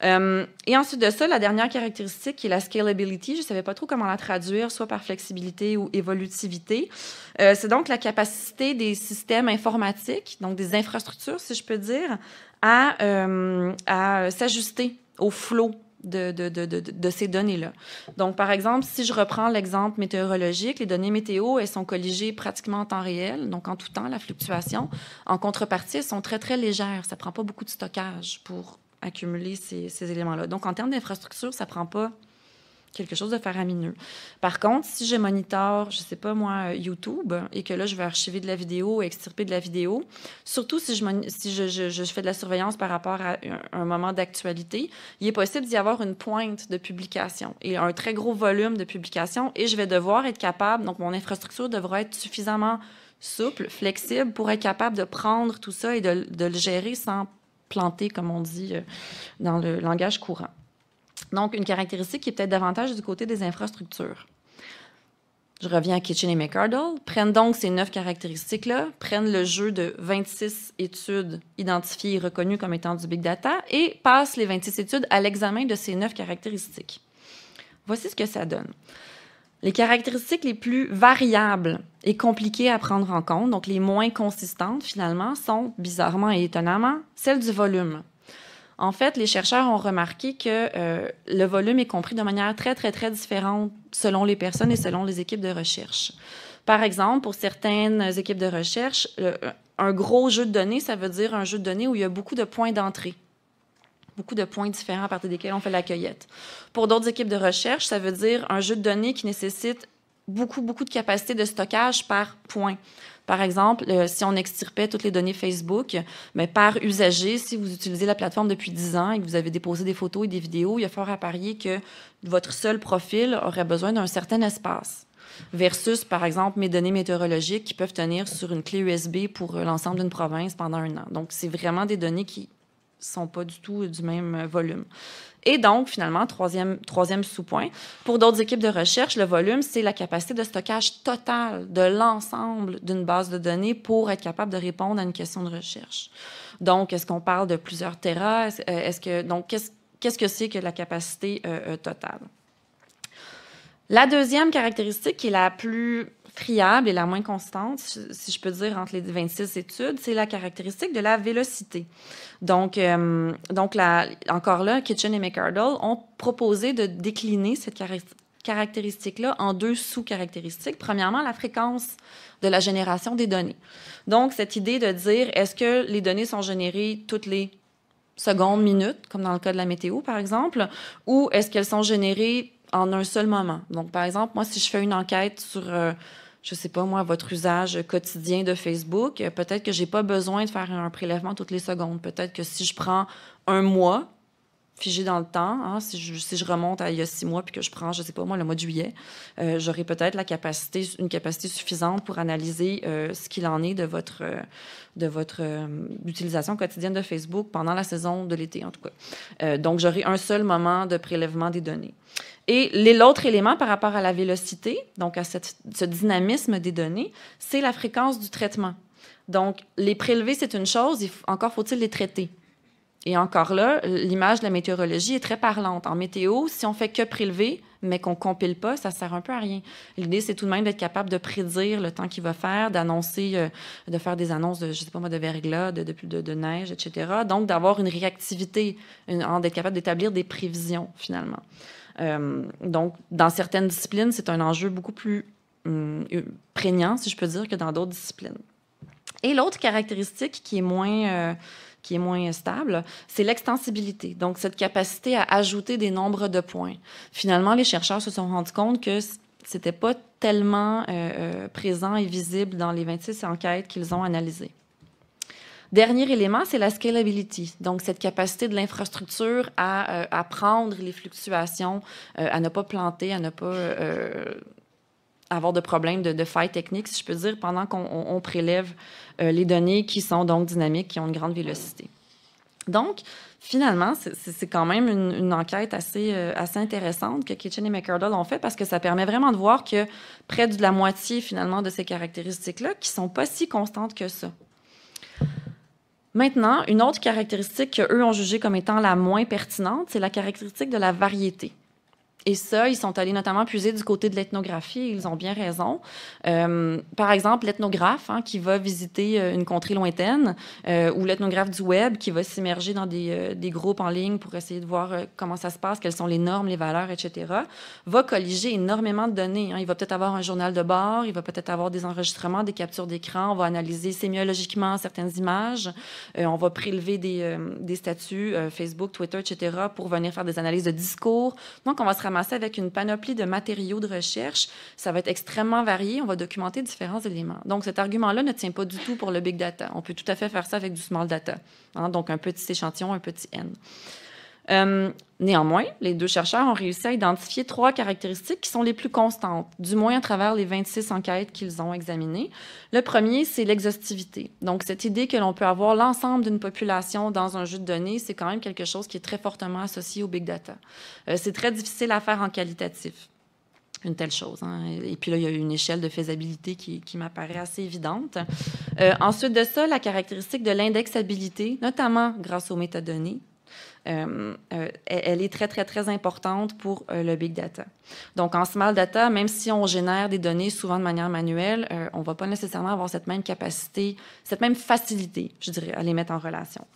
Et ensuite de ça, la dernière caractéristique qui est la scalability, je ne savais pas trop comment la traduire, soit par flexibilité ou évolutivité. C'est donc la capacité des systèmes informatiques, donc des infrastructures, si je peux dire, à s'ajuster au flot de ces données-là. Donc, par exemple, si je reprends l'exemple météorologique, les données météo, elles sont colligées pratiquement en temps réel, donc en tout temps, la fluctuation. En contrepartie, elles sont très, très légères. Ça ne prend pas beaucoup de stockage pour accumuler ces éléments-là. Donc, en termes d'infrastructure, ça ne prend pas quelque chose de faramineux. Par contre, si je monitore, je ne sais pas moi, YouTube, et que là, je veux archiver de la vidéo, extirper de la vidéo, surtout si je fais de la surveillance par rapport à un moment d'actualité, il est possible d'y avoir une pointe de publication et un très gros volume de publication, et je vais devoir être capable, donc mon infrastructure devra être suffisamment souple, flexible, pour être capable de prendre tout ça et de le gérer sans planter, comme on dit dans le langage courant. Donc, une caractéristique qui est peut-être davantage du côté des infrastructures. Je reviens à Kitchen et McArdle. Prennent donc ces 9 caractéristiques-là, prennent le jeu de 26 études identifiées et reconnues comme étant du big data et passent les 26 études à l'examen de ces 9 caractéristiques. Voici ce que ça donne. Les caractéristiques les plus variables et compliquées à prendre en compte, donc les moins consistantes finalement, sont, bizarrement et étonnamment, celles du volume. En fait, les chercheurs ont remarqué que le volume est compris de manière très, très, très différente selon les personnes et selon les équipes de recherche. Par exemple, pour certaines équipes de recherche, un gros jeu de données, ça veut dire un jeu de données où il y a beaucoup de points d'entrée, beaucoup de points différents à partir desquels on fait la cueillette. Pour d'autres équipes de recherche, ça veut dire un jeu de données qui nécessite beaucoup, beaucoup de capacité de stockage par point. Par exemple, si on extirpait toutes les données Facebook, mais par usager, si vous utilisez la plateforme depuis 10 ans et que vous avez déposé des photos et des vidéos, il y a fort à parier que votre seul profil aurait besoin d'un certain espace. Versus, par exemple, mes données météorologiques qui peuvent tenir sur une clé USB pour l'ensemble d'une province pendant 1 an. Donc, c'est vraiment des données qui sont pas du tout du même volume. Et donc, finalement, troisième sous-point, pour d'autres équipes de recherche, le volume, c'est la capacité de stockage totale de l'ensemble d'une base de données pour être capable de répondre à une question de recherche. Donc, est-ce qu'on parle de plusieurs téras? Donc, qu'est-ce que c'est que la capacité totale? La deuxième caractéristique, qui est la plus friable et la moins constante, si je peux dire, entre les 26 études, c'est la caractéristique de la vélocité. Donc encore là, Kitchen et McArdle ont proposé de décliner cette caractéristique-là en 2 sous-caractéristiques. Premièrement, la fréquence de la génération des données. Donc, cette idée de dire, est-ce que les données sont générées toutes les secondes, minutes, comme dans le cas de la météo, par exemple, ou est-ce qu'elles sont générées en un seul moment? Donc, par exemple, moi, si je fais une enquête sur, je ne sais pas moi, votre usage quotidien de Facebook. Peut-être que je n'ai pas besoin de faire un prélèvement toutes les secondes. Peut-être que si je prends un mois, figé dans le temps, hein, si je remonte à il y a 6 mois puis que je prends, je ne sais pas moi, le mois de juillet, j'aurai peut-être une capacité suffisante pour analyser ce qu'il en est de votre utilisation quotidienne de Facebook pendant la saison de l'été, en tout cas. Donc, j'aurai un seul moment de prélèvement des données. Et l'autre élément par rapport à la vélocité, donc à ce dynamisme des données, c'est la fréquence du traitement. Donc, les prélever, c'est une chose, encore faut-il les traiter. Et encore là, l'image de la météorologie est très parlante. En météo, si on fait que prélever, mais qu'on ne compile pas, ça ne sert un peu à rien. L'idée, c'est tout de même d'être capable de prédire le temps qu'il va faire, d'annoncer, de faire des annonces de, je sais pas moi, de verglas, de neige, etc. Donc, d'avoir une réactivité, d'être capable d'établir des prévisions, finalement. Donc, dans certaines disciplines, c'est un enjeu beaucoup plus prégnant, si je peux dire, que dans d'autres disciplines. Et l'autre caractéristique qui est moins stable, c'est l'extensibilité. Donc, cette capacité à ajouter des nombres de points. Finalement, les chercheurs se sont rendus compte que c'était pas tellement présent et visible dans les 26 enquêtes qu'ils ont analysées. Dernier élément, c'est la scalability. Donc, cette capacité de l'infrastructure à prendre les fluctuations, à ne pas planter, à ne pas avoir de problèmes de failles techniques, si je peux dire, pendant qu'on prélève les données qui sont donc dynamiques, qui ont une grande vélocité. Donc, finalement, c'est quand même une enquête assez intéressante que Kitchen et McArdle ont fait parce que ça permet vraiment de voir que près de la moitié, finalement, de ces caractéristiques-là qui ne sont pas si constantes que ça. Maintenant, une autre caractéristique qu'eux ont jugée comme étant la moins pertinente, c'est la caractéristique de la variété. Et ça, ils sont allés notamment puiser du côté de l'ethnographie, et ils ont bien raison. Par exemple, l'ethnographe qui va visiter une contrée lointaine ou l'ethnographe du web qui va s'immerger dans des groupes en ligne pour essayer de voir comment ça se passe, quelles sont les normes, les valeurs, etc., va colliger énormément de données. Il va peut-être avoir un journal de bord, il va peut-être avoir des enregistrements, des captures d'écran, on va analyser sémiologiquement certaines images, on va prélever des statuts Facebook, Twitter, etc., pour venir faire des analyses de discours. Donc, on va se ramasser avec une panoplie de matériaux de recherche. Ça va être extrêmement varié. On va documenter différents éléments. Donc, cet argument-là ne tient pas du tout pour le big data. On peut tout à fait faire ça avec du small data. Donc, un petit échantillon, un petit N. Néanmoins, les deux chercheurs ont réussi à identifier 3 caractéristiques qui sont les plus constantes, du moins à travers les 26 enquêtes qu'ils ont examinées. Le premier, c'est l'exhaustivité. Donc, cette idée que l'on peut avoir l'ensemble d'une population dans un jeu de données, c'est quand même quelque chose qui est très fortement associé au big data. C'est très difficile à faire en qualitatif, une telle chose. Et puis là, il y a une échelle de faisabilité qui m'apparaît assez évidente. Ensuite de ça, la caractéristique de l'indexabilité, notamment grâce aux métadonnées, elle est très, très, très importante pour le big data. Donc, en small data, même si on génère des données souvent de manière manuelle, on ne va pas nécessairement avoir cette même capacité, cette même facilité, je dirais, à les mettre en relation.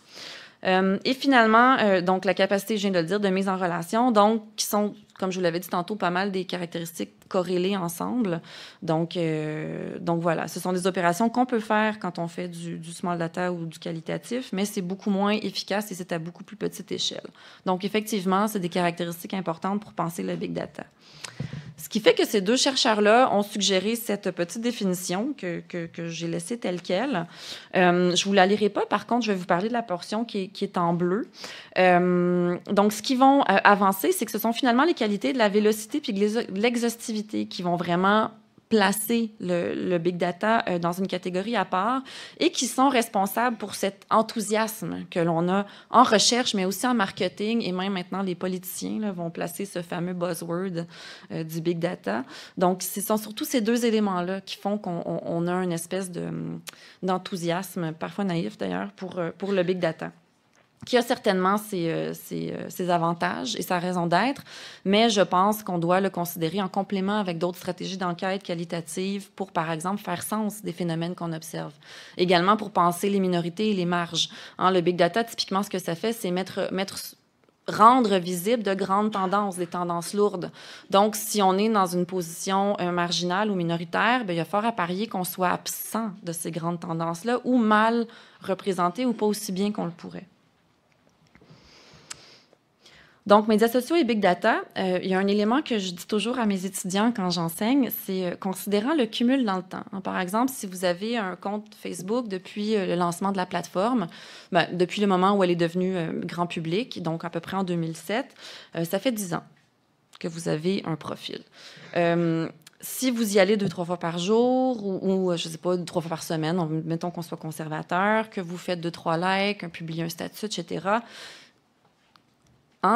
Et finalement, donc la capacité, je viens de le dire, de mise en relation, donc qui sont, comme je vous l'avais dit tantôt, pas mal des caractéristiques corrélées ensemble. Donc voilà, ce sont des opérations qu'on peut faire quand on fait du small data ou du qualitatif, mais c'est beaucoup moins efficace et c'est à beaucoup plus petite échelle. Donc effectivement, c'est des caractéristiques importantes pour penser le big data. Ce qui fait que ces deux chercheurs-là ont suggéré cette petite définition que j'ai laissée telle qu'elle. Je ne vous la lirai pas, par contre, je vais vous parler de la portion qui est en bleu. Donc, ce qu'ils vont avancer, c'est que ce sont finalement les qualités de la vélocité puis de l'exhaustivité qui vont vraiment placer le big data dans une catégorie à part et qui sont responsables pour cet enthousiasme que l'on a en recherche, mais aussi en marketing, et même maintenant les politiciens vont placer ce fameux buzzword du big data. Donc, ce sont surtout ces deux éléments-là qui font qu'on a une espèce d'enthousiasme, parfois naïf d'ailleurs, pour le big data, qui a certainement ses avantages et sa raison d'être, mais je pense qu'on doit le considérer en complément avec d'autres stratégies d'enquête qualitatives pour, par exemple, faire sens des phénomènes qu'on observe. Également pour penser les minorités et les marges. Le big data, typiquement, ce que ça fait, c'est rendre visibles de grandes tendances, des tendances lourdes. Donc, si on est dans une position marginale ou minoritaire, bien, il y a fort à parier qu'on soit absent de ces grandes tendances-là ou mal représenté ou pas aussi bien qu'on le pourrait. Donc, médias sociaux et big data, il y a un élément que je dis toujours à mes étudiants quand j'enseigne, c'est considérant le cumul dans le temps. Par exemple, si vous avez un compte Facebook depuis le lancement de la plateforme, depuis le moment où elle est devenue grand public, donc à peu près en 2007, ça fait 10 ans que vous avez un profil. Si vous y allez 2-3 fois par jour ou je ne sais pas, 3 fois par semaine, mettons qu'on soit conservateur, que vous faites 2-3 likes, publiez un statut, etc.,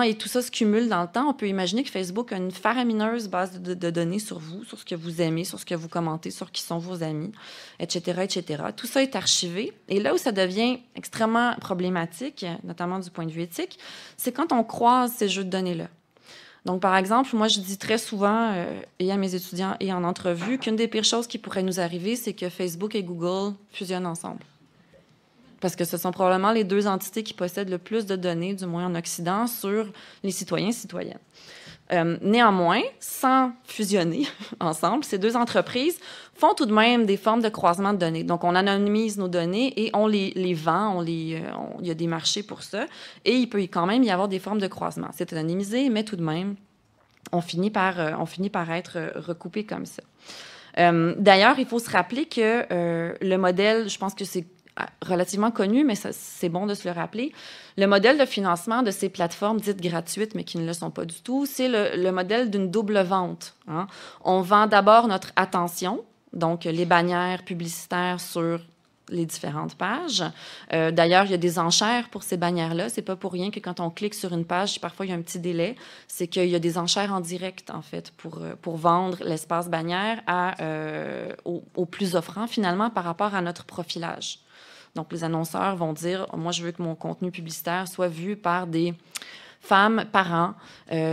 et tout ça se cumule dans le temps. On peut imaginer que Facebook a une faramineuse base de données sur vous, sur ce que vous aimez, sur ce que vous commentez, sur qui sont vos amis, etc., etc. Tout ça est archivé. Et là où ça devient extrêmement problématique, notamment du point de vue éthique, c'est quand on croise ces jeux de données-là. Donc, par exemple, moi, je dis très souvent, et à mes étudiants et en entrevue, qu'une des pires choses qui pourrait nous arriver, c'est que Facebook et Google fusionnent ensemble. Parce que ce sont probablement les deux entités qui possèdent le plus de données, du moins en Occident, sur les citoyens et citoyennes. Néanmoins, sans fusionner ensemble, ces deux entreprises font tout de même des formes de croisement de données. Donc, on anonymise nos données et on les vend, il y a des marchés pour ça, et il peut quand même y avoir des formes de croisement. C'est anonymisé, mais tout de même, on finit par être recoupé comme ça. D'ailleurs, il faut se rappeler que le modèle, je pense que c'est relativement connu, mais c'est bon de se le rappeler. Le modèle de financement de ces plateformes dites gratuites, mais qui ne le sont pas du tout, c'est le modèle d'une double vente. On vend d'abord notre attention, donc les bannières publicitaires sur les différentes pages. D'ailleurs, il y a des enchères pour ces bannières-là. C'est pas pour rien que quand on clique sur une page, parfois il y a un petit délai. C'est qu'il y a des enchères en direct, en fait, pour vendre l'espace bannière au plus offrant, finalement, par rapport à notre profilage. Donc, les annonceurs vont dire, moi, je veux que mon contenu publicitaire soit vu par des femmes, parents,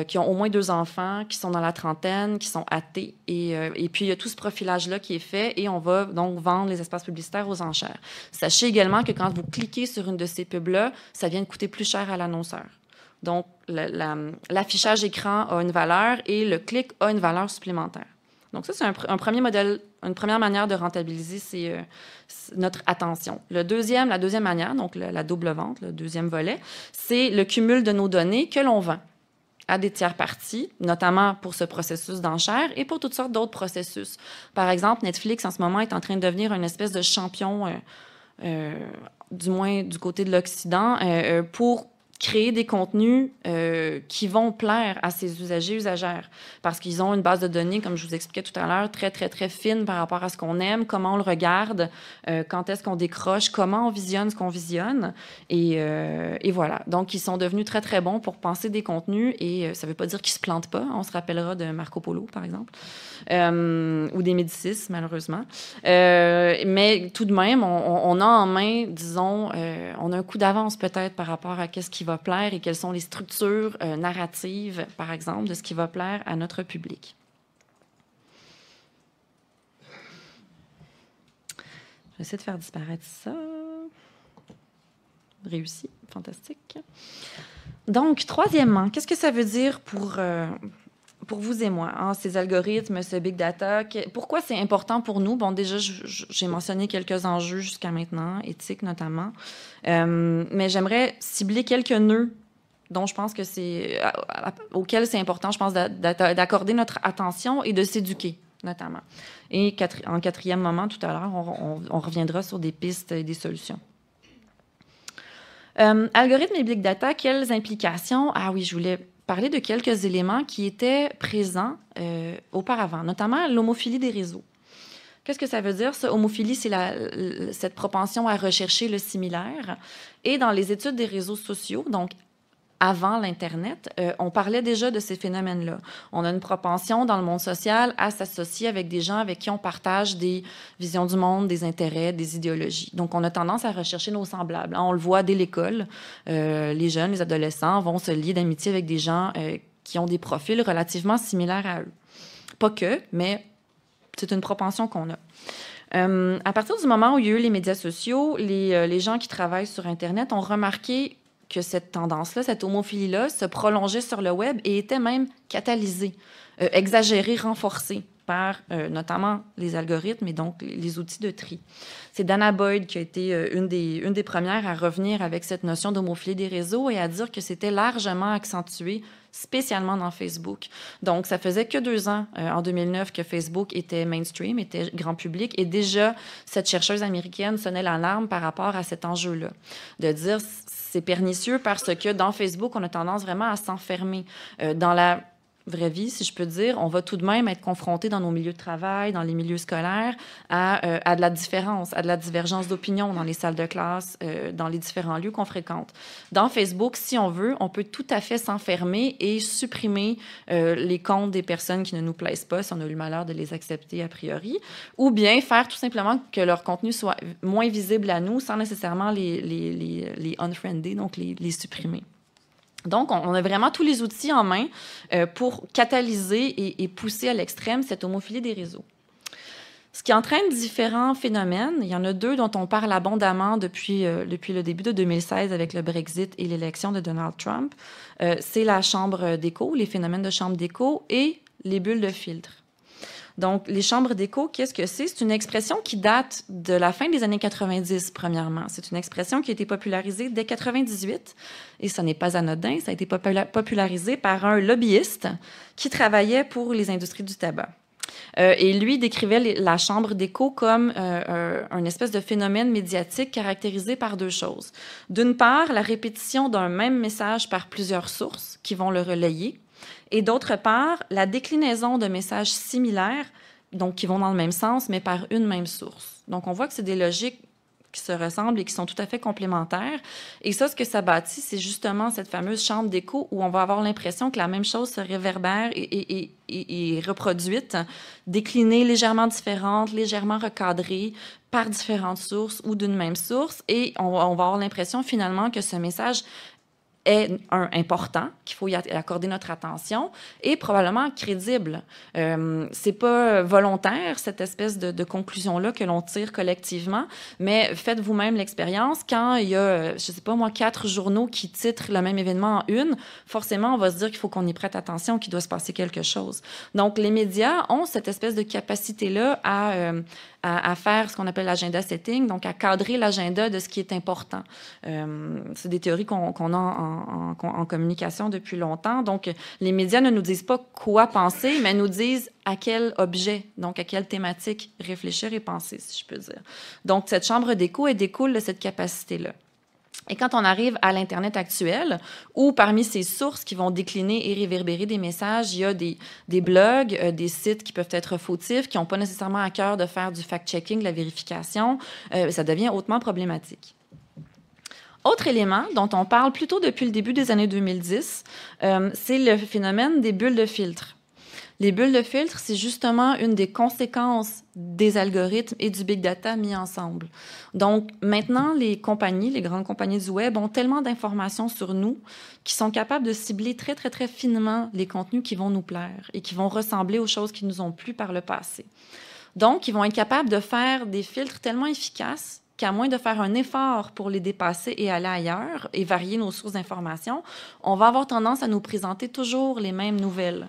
qui ont au moins 2 enfants, qui sont dans la trentaine, qui sont athées. Et puis, il y a tout ce profilage-là qui est fait et on va donc vendre les espaces publicitaires aux enchères. Sachez également que quand vous cliquez sur une de ces pubs-là, ça vient de coûter plus cher à l'annonceur. Donc, l'affichage écran a une valeur et le clic a une valeur supplémentaire. Donc, ça, c'est un premier modèle, une première manière de rentabiliser notre attention. La deuxième manière, donc la double vente, le deuxième volet, c'est le cumul de nos données que l'on vend à des tiers parties, notamment pour ce processus d'enchère et pour toutes sortes d'autres processus. Par exemple, Netflix, en ce moment, est en train de devenir une espèce de champion, du moins du côté de l'Occident, pour créer des contenus qui vont plaire à ces usagers, usagères, parce qu'ils ont une base de données, comme je vous expliquais tout à l'heure, très, très, très fine par rapport à ce qu'on aime, comment on le regarde, quand est-ce qu'on décroche, comment on visionne ce qu'on visionne, et voilà. Donc, ils sont devenus très, très bons pour penser des contenus, et ça ne veut pas dire qu'ils ne se plantent pas. On se rappellera de Marco Polo, par exemple, ou des Médicis, malheureusement. Mais tout de même, on a en main, disons, on a un coup d'avance peut-être par rapport à ce qui va plaire et quelles sont les structures narratives, par exemple, de ce qui va plaire à notre public. Je vais essayer de faire disparaître ça. Réussi, fantastique. Donc, troisièmement, qu'est-ce que ça veut dire pour vous et moi, ces algorithmes, ce big data? Pourquoi c'est important pour nous? Bon, déjà, j'ai mentionné quelques enjeux jusqu'à maintenant, éthiques notamment, mais j'aimerais cibler quelques nœuds dont je pense que auxquels c'est important, je pense, d'accorder notre attention et de s'éduquer, notamment. Et en quatrième moment, tout à l'heure, on reviendra sur des pistes et des solutions. Algorithmes et big data, quelles implications? Ah oui, je voulais parler de quelques éléments qui étaient présents auparavant, notamment l'homophilie des réseaux. Qu'est-ce que ça veut dire, ça? Homophilie, c'est cette propension à rechercher le similaire. Et dans les études des réseaux sociaux, donc avant l'Internet, on parlait déjà de ces phénomènes-là. On a une propension dans le monde social à s'associer avec des gens avec qui on partage des visions du monde, des intérêts, des idéologies. Donc, on a tendance à rechercher nos semblables. On le voit dès l'école. Les jeunes, les adolescents vont se lier d'amitié avec des gens qui ont des profils relativement similaires à eux. Pas que, mais c'est une propension qu'on a. À partir du moment où il y a eu les médias sociaux, les gens qui travaillent sur Internet ont remarqué que cette tendance-là, cette homophilie-là, se prolongeait sur le web et était même catalysée, exagérée, renforcée par notamment les algorithmes et donc les outils de tri. C'est Dana Boyd qui a été une des premières à revenir avec cette notion d'homophilie des réseaux et à dire que c'était largement accentué, spécialement dans Facebook. Donc, ça faisait que 2 ans, en 2009, que Facebook était mainstream, était grand public, et déjà, cette chercheuse américaine sonnait l'alarme par rapport à cet enjeu-là, de dire c'est pernicieux parce que dans Facebook, on a tendance vraiment à s'enfermer. Dans la vraie vie, si je peux dire, on va tout de même être confronté dans nos milieux de travail, dans les milieux scolaires, à de la différence, à de la divergence d'opinion dans les salles de classe, dans les différents lieux qu'on fréquente. Dans Facebook, si on veut, on peut tout à fait s'enfermer et supprimer les comptes des personnes qui ne nous plaisent pas, si on a eu le malheur de les accepter a priori, ou bien faire tout simplement que leur contenu soit moins visible à nous sans nécessairement les unfriender, donc les supprimer. Donc, on a vraiment tous les outils en main pour catalyser et pousser à l'extrême cette homophilie des réseaux. Ce qui entraîne différents phénomènes, il y en a 2 dont on parle abondamment depuis le début de 2016 avec le Brexit et l'élection de Donald Trump. C'est la chambre d'écho, les phénomènes de chambre d'écho et les bulles de filtre. Donc, les chambres d'écho, qu'est-ce que c'est? C'est une expression qui date de la fin des années 90, premièrement. C'est une expression qui a été popularisée dès 98, et ça n'est pas anodin, ça a été popularisé par un lobbyiste qui travaillait pour les industries du tabac. Et lui décrivait la chambre d'écho comme un espèce de phénomène médiatique caractérisé par 2 choses. D'une part, la répétition d'un même message par plusieurs sources qui vont le relayer, et d'autre part, la déclinaison de messages similaires, donc qui vont dans le même sens, mais par une même source. Donc, on voit que c'est des logiques qui se ressemblent et qui sont tout à fait complémentaires. Et ça, ce que ça bâtit, c'est justement cette fameuse chambre d'écho où on va avoir l'impression que la même chose se réverbère et reproduite, déclinée légèrement différente, légèrement recadrée par différentes sources ou d'une même source. Et on va avoir l'impression finalement que ce message est important, qu'il faut y accorder notre attention, et probablement crédible. C'est pas volontaire, cette espèce de conclusion-là que l'on tire collectivement, mais faites vous-même l'expérience. Quand il y a, je sais pas moi, 4 journaux qui titrent le même événement en une, forcément, on va se dire qu'il faut qu'on y prête attention, qu'il doit se passer quelque chose. Donc, les médias ont cette espèce de capacité-là à faire ce qu'on appelle l'agenda setting, donc à cadrer l'agenda de ce qui est important. C'est des théories qu'on a en communication depuis longtemps. Donc, les médias ne nous disent pas quoi penser, mais nous disent à quel objet, donc à quelle thématique réfléchir et penser, si je peux dire. Donc, cette chambre d'écho, elle découle de cette capacité-là. Et quand on arrive à l'Internet actuel, où parmi ces sources qui vont décliner et réverbérer des messages, il y a des blogs, des sites qui peuvent être fautifs, qui n'ont pas nécessairement à cœur de faire du fact-checking, de la vérification, ça devient hautement problématique. Autre élément dont on parle plutôt depuis le début des années 2010, c'est le phénomène des bulles de filtre. Les bulles de filtre, c'est justement une des conséquences des algorithmes et du big data mis ensemble. Donc, maintenant, les grandes compagnies du web ont tellement d'informations sur nous qui sont capables de cibler très, très, très finement les contenus qui vont nous plaire et qui vont ressembler aux choses qui nous ont plu par le passé. Donc, ils vont être capables de faire des filtres tellement efficaces qu'à moins de faire un effort pour les dépasser et aller ailleurs et varier nos sources d'informations, on va avoir tendance à nous présenter toujours les mêmes nouvelles.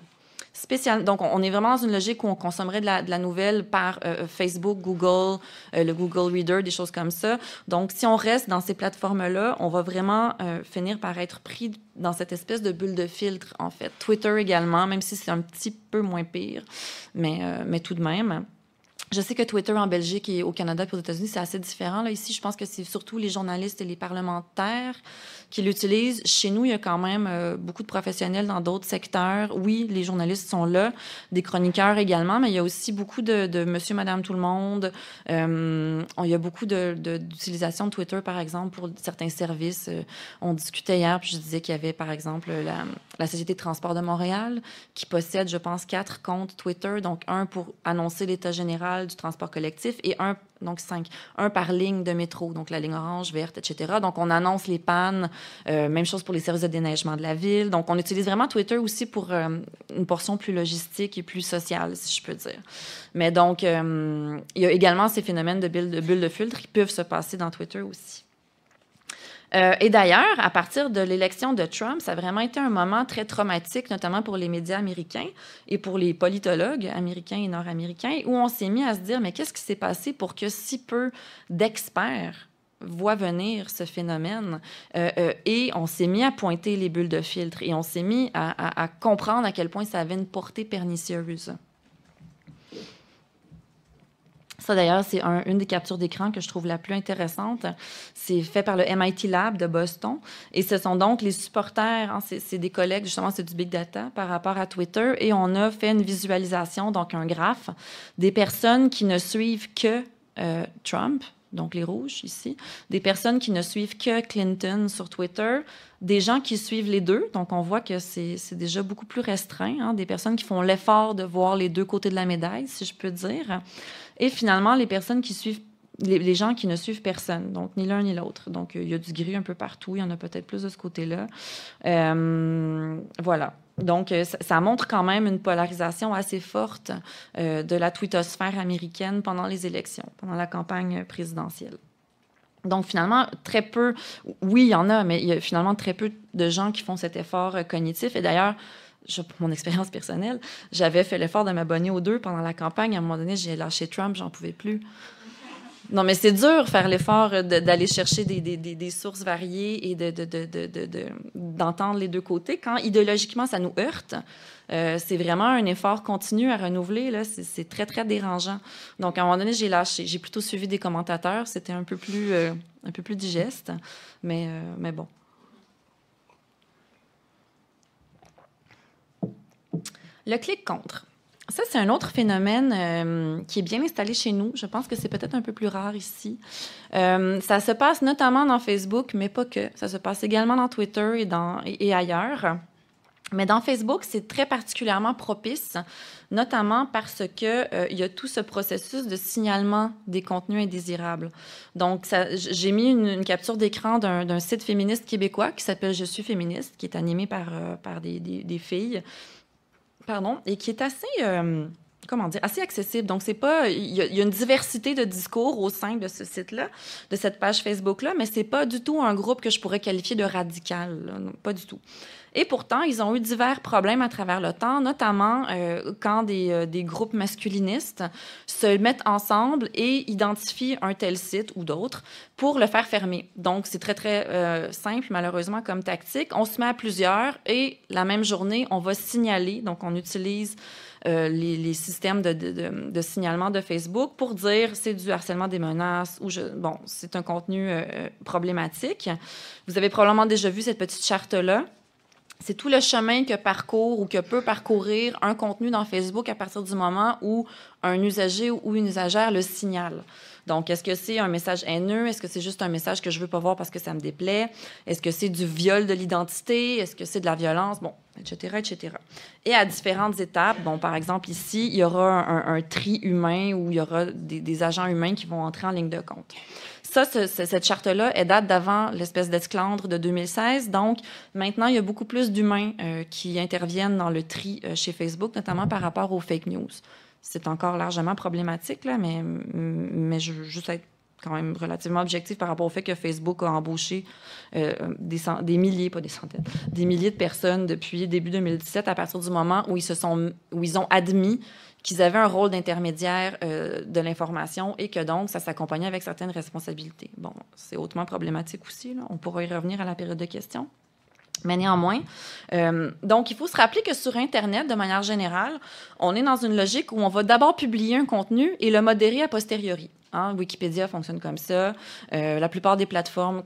Donc, on est vraiment dans une logique où on consommerait de la nouvelle par Facebook, Google, le Google Reader, des choses comme ça. Donc, si on reste dans ces plateformes-là, on va vraiment finir par être pris dans cette espèce de bulle de filtre, en fait. Twitter également, même si c'est un petit peu moins pire, mais tout de même. Je sais que Twitter en Belgique et au Canada et aux États-Unis, c'est assez différent. Là, ici, je pense que c'est surtout les journalistes et les parlementaires qui l'utilisent. Chez nous, il y a quand même beaucoup de professionnels dans d'autres secteurs. Oui, les journalistes sont là, des chroniqueurs également, mais il y a aussi beaucoup de monsieur, madame, tout le monde. Il y a beaucoup d'utilisation de Twitter, par exemple, pour certains services. On discutait hier, puis je disais qu'il y avait, par exemple, la Société de transport de Montréal qui possède, je pense, 4 comptes Twitter, donc un pour annoncer l'état général du transport collectif et donc 5, un par ligne de métro, donc la ligne orange, verte, etc. Donc, on annonce les pannes, même chose pour les services de déneigement de la ville. Donc, on utilise vraiment Twitter aussi pour une portion plus logistique et plus sociale, si je peux dire. Mais donc, il y a également ces phénomènes de bulles de filtre qui peuvent se passer dans Twitter aussi. Et d'ailleurs, à partir de l'élection de Trump, ça a vraiment été un moment très traumatique, notamment pour les médias américains et pour les politologues américains et nord-américains, où on s'est mis à se dire, mais qu'est-ce qui s'est passé pour que si peu d'experts voient venir ce phénomène? Et on s'est mis à pointer les bulles de filtre et on s'est mis à comprendre à quel point ça avait une portée pernicieuse. Ça, d'ailleurs, c'est une des captures d'écran que je trouve la plus intéressante. C'est fait par le MIT Lab de Boston. Et ce sont donc les supporters, hein, c'est des collègues, justement, c'est du big data par rapport à Twitter. Et on a fait une visualisation, donc un graphe, des personnes qui ne suivent que Trump, donc les rouges ici, des personnes qui ne suivent que Clinton sur Twitter, des gens qui suivent les deux, donc on voit que c'est déjà beaucoup plus restreint, hein, des personnes qui font l'effort de voir les deux côtés de la médaille, si je peux dire. Et finalement, les personnes qui suivent, les gens qui ne suivent personne, donc ni l'un ni l'autre. Donc, il y a du gris un peu partout, il y en a peut-être plus de ce côté-là. Voilà. Donc, ça montre quand même une polarisation assez forte de la twittosphère américaine pendant les élections, pendant la campagne présidentielle. Donc, finalement, très peu, oui, il y en a, mais il y a finalement très peu de gens qui font cet effort cognitif. Et d'ailleurs, pour mon expérience personnelle, j'avais fait l'effort de m'abonner aux deux pendant la campagne. À un moment donné, j'ai lâché Trump, j'en pouvais plus. Non, mais c'est dur faire l'effort d'aller chercher des sources variées et d'entendre les deux côtés. Quand idéologiquement, ça nous heurte, c'est vraiment un effort continu à renouveler. Là, c'est très, très dérangeant. Donc, à un moment donné, j'ai lâché. J'ai plutôt suivi des commentateurs. C'était un peu plus digeste, mais bon. Le clic contre. Ça, c'est un autre phénomène qui est bien installé chez nous. Je pense que c'est peut-être un peu plus rare ici. Ça se passe notamment dans Facebook, mais pas que. Ça se passe également dans Twitter et ailleurs. Mais dans Facebook, c'est très particulièrement propice, notamment parce qu'il y a tout ce processus de signalement des contenus indésirables. Donc, j'ai mis une capture d'écran d'un site féministe québécois qui s'appelle « Je suis féministe », qui est animé par des filles. Pardon, et qui est assez, assez accessible. Donc, c'est pas, il y a une diversité de discours au sein de ce site-là, de cette page Facebook-là, mais c'est pas du tout un groupe que je pourrais qualifier de radical, là, non, pas du tout. Et pourtant, ils ont eu divers problèmes à travers le temps, notamment quand des groupes masculinistes se mettent ensemble et identifient un tel site ou d'autres pour le faire fermer. Donc, c'est très, très simple, malheureusement, comme tactique. On se met à plusieurs et la même journée, on va signaler. Donc, on utilise les systèmes de signalement de Facebook pour dire c'est du harcèlement, des menaces ou c'est un contenu problématique. Vous avez probablement déjà vu cette petite charte-là. C'est tout le chemin que parcourt ou que peut parcourir un contenu dans Facebook à partir du moment où un usager ou une usagère le signale. Donc, est-ce que c'est un message haineux? Est-ce que c'est juste un message que je ne veux pas voir parce que ça me déplaît? Est-ce que c'est du viol de l'identité? Est-ce que c'est de la violence? Bon, etc., etc. Et à différentes étapes, bon, par exemple, ici, il y aura un tri humain où il y aura des agents humains qui vont entrer en ligne de compte. Ça, cette charte-là, elle date d'avant l'espèce d'esclandre de 2016. Donc, maintenant, il y a beaucoup plus d'humains qui interviennent dans le tri chez Facebook, notamment par rapport aux fake news. C'est encore largement problématique, là, mais je veux juste être quand même relativement objectif par rapport au fait que Facebook a embauché des milliers, pas des centaines, des milliers de personnes depuis début 2017 à partir du moment où ils ont admis qu'ils avaient un rôle d'intermédiaire de l'information et que donc ça s'accompagnait avec certaines responsabilités. Bon, c'est hautement problématique aussi, là. On pourra y revenir à la période de questions. Mais néanmoins, donc il faut se rappeler que sur Internet, de manière générale, on est dans une logique où on va d'abord publier un contenu et le modérer a posteriori. Hein, Wikipédia fonctionne comme ça. La plupart des plateformes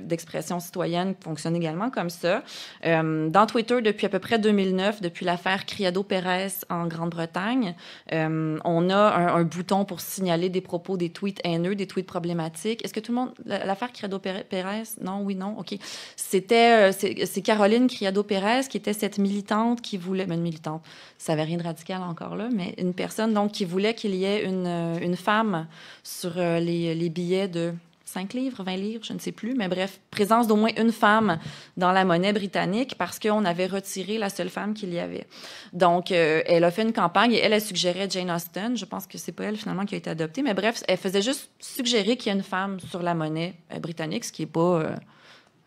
d'expression citoyenne fonctionnent également comme ça. Dans Twitter, depuis à peu près 2009, depuis l'affaire Criado-Pérez en Grande-Bretagne, on a un bouton pour signaler des propos, des tweets haineux, des tweets problématiques. Est-ce que tout le monde... L'affaire Criado-Pérez? Non, oui, non, OK. C'est Caroline Criado-Pérez qui était cette militante qui voulait... Une militante, ça n'avait rien de radical encore là, mais une personne donc qui voulait qu'il y ait une femme sur les billets de 5 livres, 20 livres, je ne sais plus, mais bref, présence d'au moins une femme dans la monnaie britannique parce qu'on avait retiré la seule femme qu'il y avait. Donc, elle a fait une campagne et elle suggérait Jane Austen. Je pense que c'est pas elle, finalement, qui a été adoptée, mais bref, elle faisait juste suggérer qu'il y ait une femme sur la monnaie britannique, ce qui n'est pas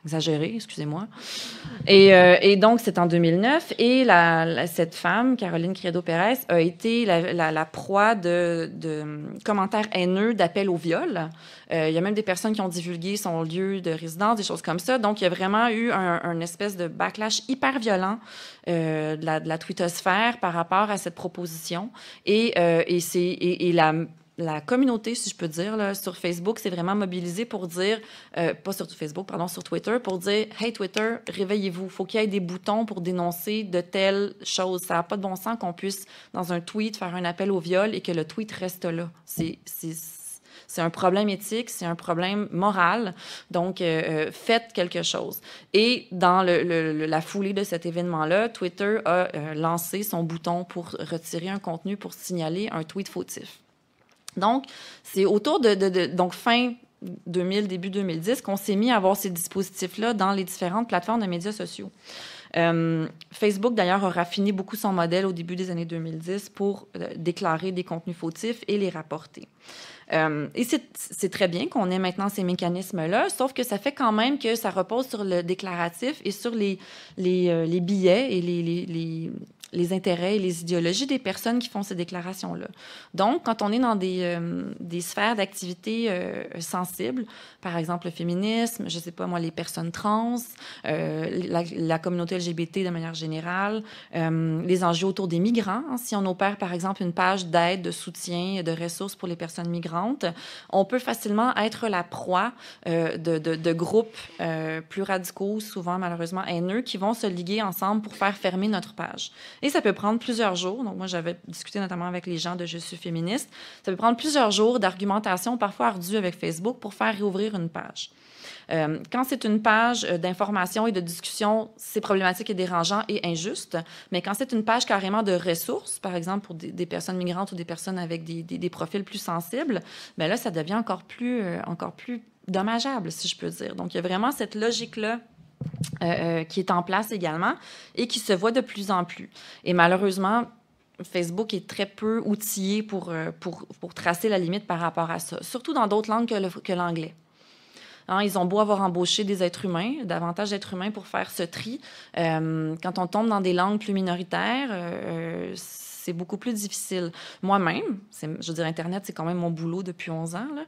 exagéré, excusez-moi. Et donc, c'est en 2009. Et cette femme, Caroline Criado-Pérez, a été la proie de commentaires haineux, d'appels au viol. Il y a même des personnes qui ont divulgué son lieu de résidence, des choses comme ça. Donc, il y a vraiment eu un espèce de backlash hyper violent de la twittosphère par rapport à cette proposition. Et la communauté, si je peux dire, là, sur Facebook, s'est vraiment mobilisée pour dire, pas sur Facebook, pardon, sur Twitter, pour dire « Hey, Twitter, réveillez-vous. Il faut qu'il y ait des boutons pour dénoncer de telles choses. Ça n'a pas de bon sens qu'on puisse, dans un tweet, faire un appel au viol et que le tweet reste là. C'est un problème éthique, c'est un problème moral. Donc, faites quelque chose. » Et dans la foulée de cet événement-là, Twitter a lancé son bouton pour retirer un contenu, pour signaler un tweet fautif. Donc, c'est autour donc fin 2000, début 2010 qu'on s'est mis à avoir ces dispositifs-là dans les différentes plateformes de médias sociaux. Facebook, d'ailleurs, a raffiné beaucoup son modèle au début des années 2010 pour déclarer des contenus fautifs et les rapporter. Et c'est très bien qu'on ait maintenant ces mécanismes-là, sauf que ça fait quand même que ça repose sur le déclaratif et sur les billets et les intérêts et les idéologies des personnes qui font ces déclarations-là. Donc, quand on est dans des sphères d'activité sensibles, par exemple le féminisme, je ne sais pas moi, les personnes trans, la communauté LGBT de manière générale, les enjeux autour des migrants, hein, si on opère par exemple une page d'aide, de soutien, de ressources pour les personnes migrantes, on peut facilement être la proie de groupes plus radicaux, souvent malheureusement haineux, qui vont se liguer ensemble pour faire fermer notre page. Et ça peut prendre plusieurs jours. Donc, moi, j'avais discuté notamment avec les gens de Je suis féministe. Ça peut prendre plusieurs jours d'argumentation, parfois ardue avec Facebook, pour faire réouvrir une page. Quand c'est une page d'information et de discussion, c'est problématique et dérangeant et injuste. Mais quand c'est une page carrément de ressources, par exemple pour des personnes migrantes ou des personnes avec des profils plus sensibles, bien là, ça devient encore plus dommageable, si je peux dire. Donc, il y a vraiment cette logique-là qui est en place également et qui se voit de plus en plus. Et malheureusement, Facebook est très peu outillé pour tracer la limite par rapport à ça, surtout dans d'autres langues que l'anglais. Hein, ils ont beau avoir embauché des êtres humains, davantage d'êtres humains pour faire ce tri. Quand on tombe dans des langues plus minoritaires, c'est beaucoup plus difficile. Moi-même, je veux dire, Internet, c'est quand même mon boulot depuis 11 ans. Là.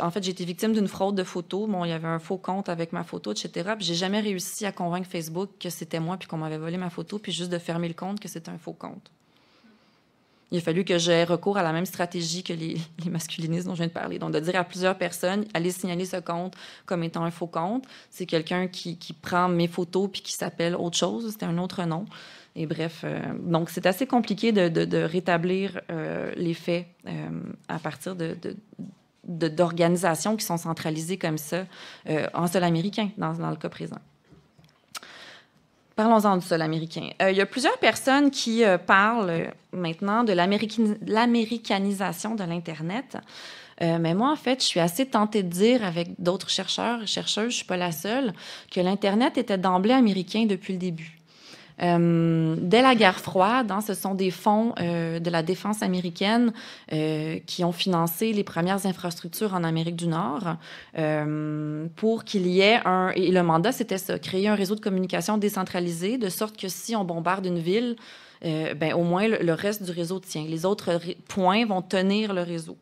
En fait, j'ai été victime d'une fraude de photos. Bon, il y avait un faux compte avec ma photo, etc. Puis j'ai jamais réussi à convaincre Facebook que c'était moi puis qu'on m'avait volé ma photo, puis juste de fermer le compte que c'était un faux compte. Il a fallu que j'aie recours à la même stratégie que les masculinistes dont je viens de parler. Donc, de dire à plusieurs personnes, allez signaler ce compte comme étant un faux compte. C'est quelqu'un qui prend mes photos puis qui s'appelle autre chose. C'était un autre nom. Et bref, donc c'est assez compliqué de rétablir les faits à partir d'organisations qui sont centralisées comme ça en sol américain, dans le cas présent. Parlons-en du sol américain. Il y a plusieurs personnes qui parlent maintenant de l'américanisation de l'Internet. Mais moi, en fait, je suis assez tentée de dire avec d'autres chercheurs et chercheuses, je ne suis pas la seule, que l'Internet était d'emblée américain depuis le début. Dès la guerre froide, hein, ce sont des fonds de la défense américaine qui ont financé les premières infrastructures en Amérique du Nord pour qu'il y ait et le mandat, c'était ça, créer un réseau de communication décentralisé, de sorte que si on bombarde une ville, ben, au moins le reste du réseau tient. Les autres points vont tenir le réseau.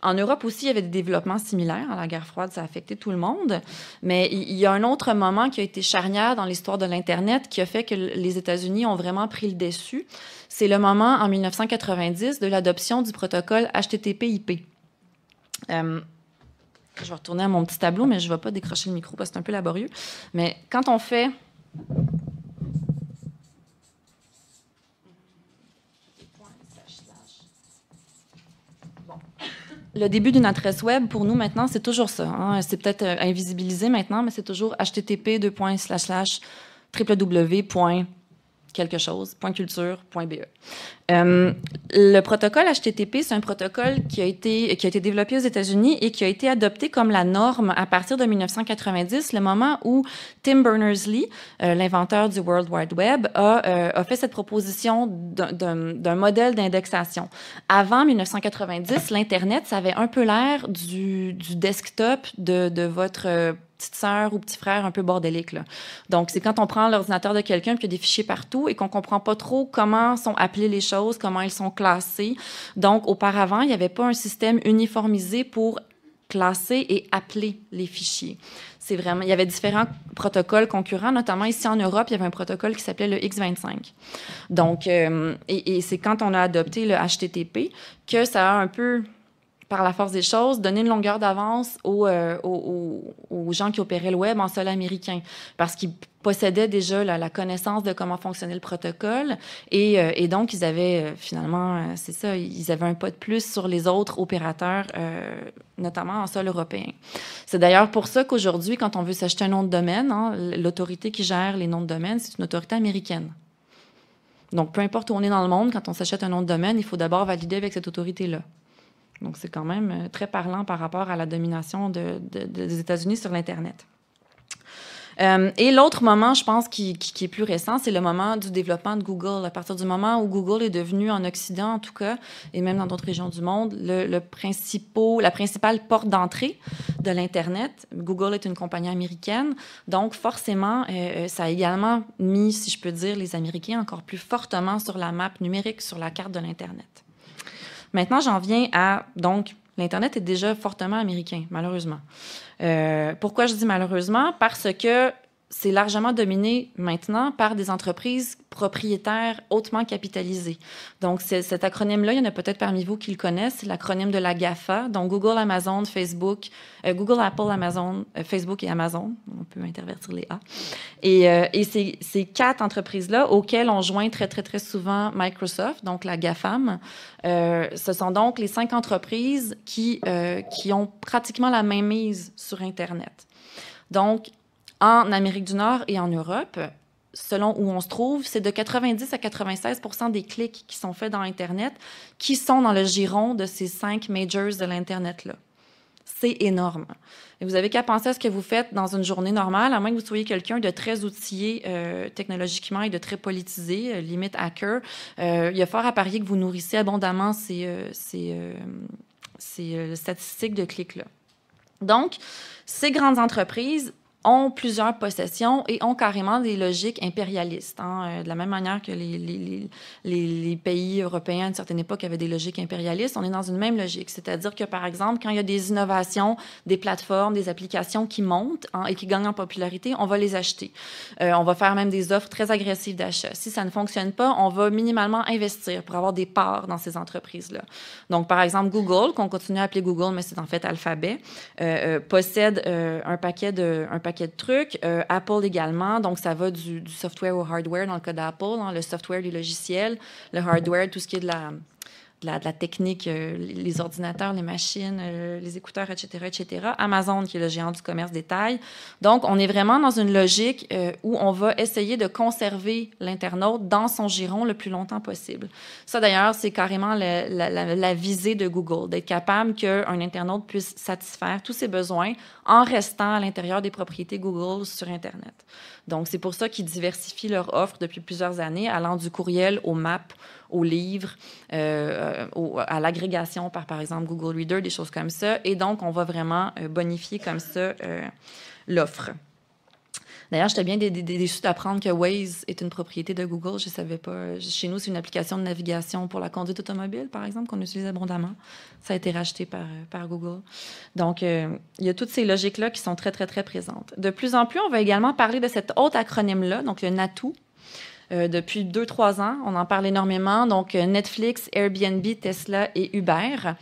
En Europe aussi, il y avait des développements similaires. La guerre froide, ça a affecté tout le monde. Mais il y a un autre moment qui a été charnière dans l'histoire de l'Internet qui a fait que les États-Unis ont vraiment pris le dessus. C'est le moment, en 1990, de l'adoption du protocole HTTP/IP. Je vais retourner à mon petit tableau, mais je ne vais pas décrocher le micro parce que c'est un peu laborieux. Mais quand on fait... Le début d'une adresse web, pour nous, maintenant, c'est toujours ça. Hein. C'est peut-être invisibilisé maintenant, mais c'est toujours http://www. quelque chose, .culture.be. Le protocole HTTP, c'est un protocole qui a été développé aux États-Unis et qui a été adopté comme la norme à partir de 1990, le moment où Tim Berners-Lee, l'inventeur du World Wide Web, a fait cette proposition d'un modèle d'indexation. Avant 1990, l'Internet, ça avait un peu l'air du desktop de votre petite sœur ou petit frère un peu bordélique, là. Donc, c'est quand on prend l'ordinateur de quelqu'un puis qu'il y a des fichiers partout et qu'on comprend pas trop comment sont appelées les choses, comment ils sont classés. Donc, auparavant, il n'y avait pas un système uniformisé pour classer et appeler les fichiers. C'est vraiment, il y avait différents protocoles concurrents, notamment ici en Europe, il y avait un protocole qui s'appelait le X25. Donc, et c'est quand on a adopté le HTTP que ça a un peu, par la force des choses, donné une longueur d'avance aux gens qui opéraient le web en sol américain, parce qu'ils possédaient déjà la connaissance de comment fonctionnait le protocole, et donc ils avaient finalement, c'est ça, ils avaient un pas de plus sur les autres opérateurs, notamment en sol européen. C'est d'ailleurs pour ça qu'aujourd'hui, quand on veut s'acheter un nom de domaine, hein, l'autorité qui gère les noms de domaine, c'est une autorité américaine. Donc, peu importe où on est dans le monde, quand on s'achète un nom de domaine, il faut d'abord valider avec cette autorité-là. Donc, c'est quand même très parlant par rapport à la domination des États-Unis sur l'Internet. Et l'autre moment, je pense, qui est plus récent, c'est le moment du développement de Google. À partir du moment où Google est devenu, en Occident en tout cas, et même dans d'autres régions du monde, la principale porte d'entrée de l'Internet. Google est une compagnie américaine, donc forcément, ça a également mis, si je peux dire, les Américains encore plus fortement sur la map numérique, sur la carte de l'Internet. Maintenant, j'en viens à, donc, l'Internet est déjà fortement américain, malheureusement. Pourquoi je dis malheureusement? Parce que c'est largement dominé maintenant par des entreprises propriétaires hautement capitalisées. Donc, cet acronyme-là, il y en a peut-être parmi vous qui le connaissent, c'est l'acronyme de la GAFA, donc Google, Amazon, Facebook, Google, Apple, Amazon, Facebook et Amazon. On peut intervertir les A. Et ces 4 entreprises-là, auxquelles on joint très, très, très souvent Microsoft, donc la GAFAM, ce sont donc les 5 entreprises qui ont pratiquement la même mise sur Internet. Donc, en Amérique du Nord et en Europe, selon où on se trouve, c'est de 90 à 96 % des clics qui sont faits dans Internet qui sont dans le giron de ces 5 majors de l'Internet-là. C'est énorme. Et vous n'avez qu'à penser à ce que vous faites dans une journée normale, à moins que vous soyez quelqu'un de très outillé technologiquement et de très politisé, limite hacker. Il y a fort à parier que vous nourrissez abondamment ces statistiques de clics-là. Donc, ces grandes entreprises ont plusieurs possessions et ont carrément des logiques impérialistes. Hein. De la même manière que les pays européens, à une certaine époque, avaient des logiques impérialistes, on est dans une même logique. C'est-à-dire que, par exemple, quand il y a des innovations, des plateformes, des applications qui montent et qui gagnent en popularité, on va les acheter. On va faire même des offres très agressives d'achat. Si ça ne fonctionne pas, on va minimalement investir pour avoir des parts dans ces entreprises-là. Donc, par exemple, Google, qu'on continue à appeler Google, mais c'est en fait Alphabet, possède un paquet de trucs. Apple également, donc ça va du software au hardware dans le cas d'Apple, hein, le software, les logiciels, le hardware, tout ce qui est de la technique, les ordinateurs, les machines, les écouteurs, etc., etc. Amazon, qui est le géant du commerce détail. Donc, on est vraiment dans une logique où on va essayer de conserver l'internaute dans son giron le plus longtemps possible. Ça, d'ailleurs, c'est carrément la visée de Google, d'être capable qu'un internaute puisse satisfaire tous ses besoins en restant à l'intérieur des propriétés Google sur Internet. Donc, c'est pour ça qu'ils diversifient leur offre depuis plusieurs années, allant du courriel aux maps, aux livres, à l'agrégation par exemple, Google Reader, des choses comme ça. Et donc, on va vraiment bonifier comme ça l'offre. D'ailleurs, j'étais bien déçue d'apprendre que Waze est une propriété de Google. Je ne savais pas. Chez nous, c'est une application de navigation pour la conduite automobile, par exemple, qu'on utilise abondamment. Ça a été racheté par Google. Donc, il y a toutes ces logiques-là qui sont très, très, très présentes. De plus en plus, on va également parler de cet autre acronyme-là, donc le NATU. Depuis 2-3 ans, on en parle énormément. Donc, Netflix, Airbnb, Tesla et Uber.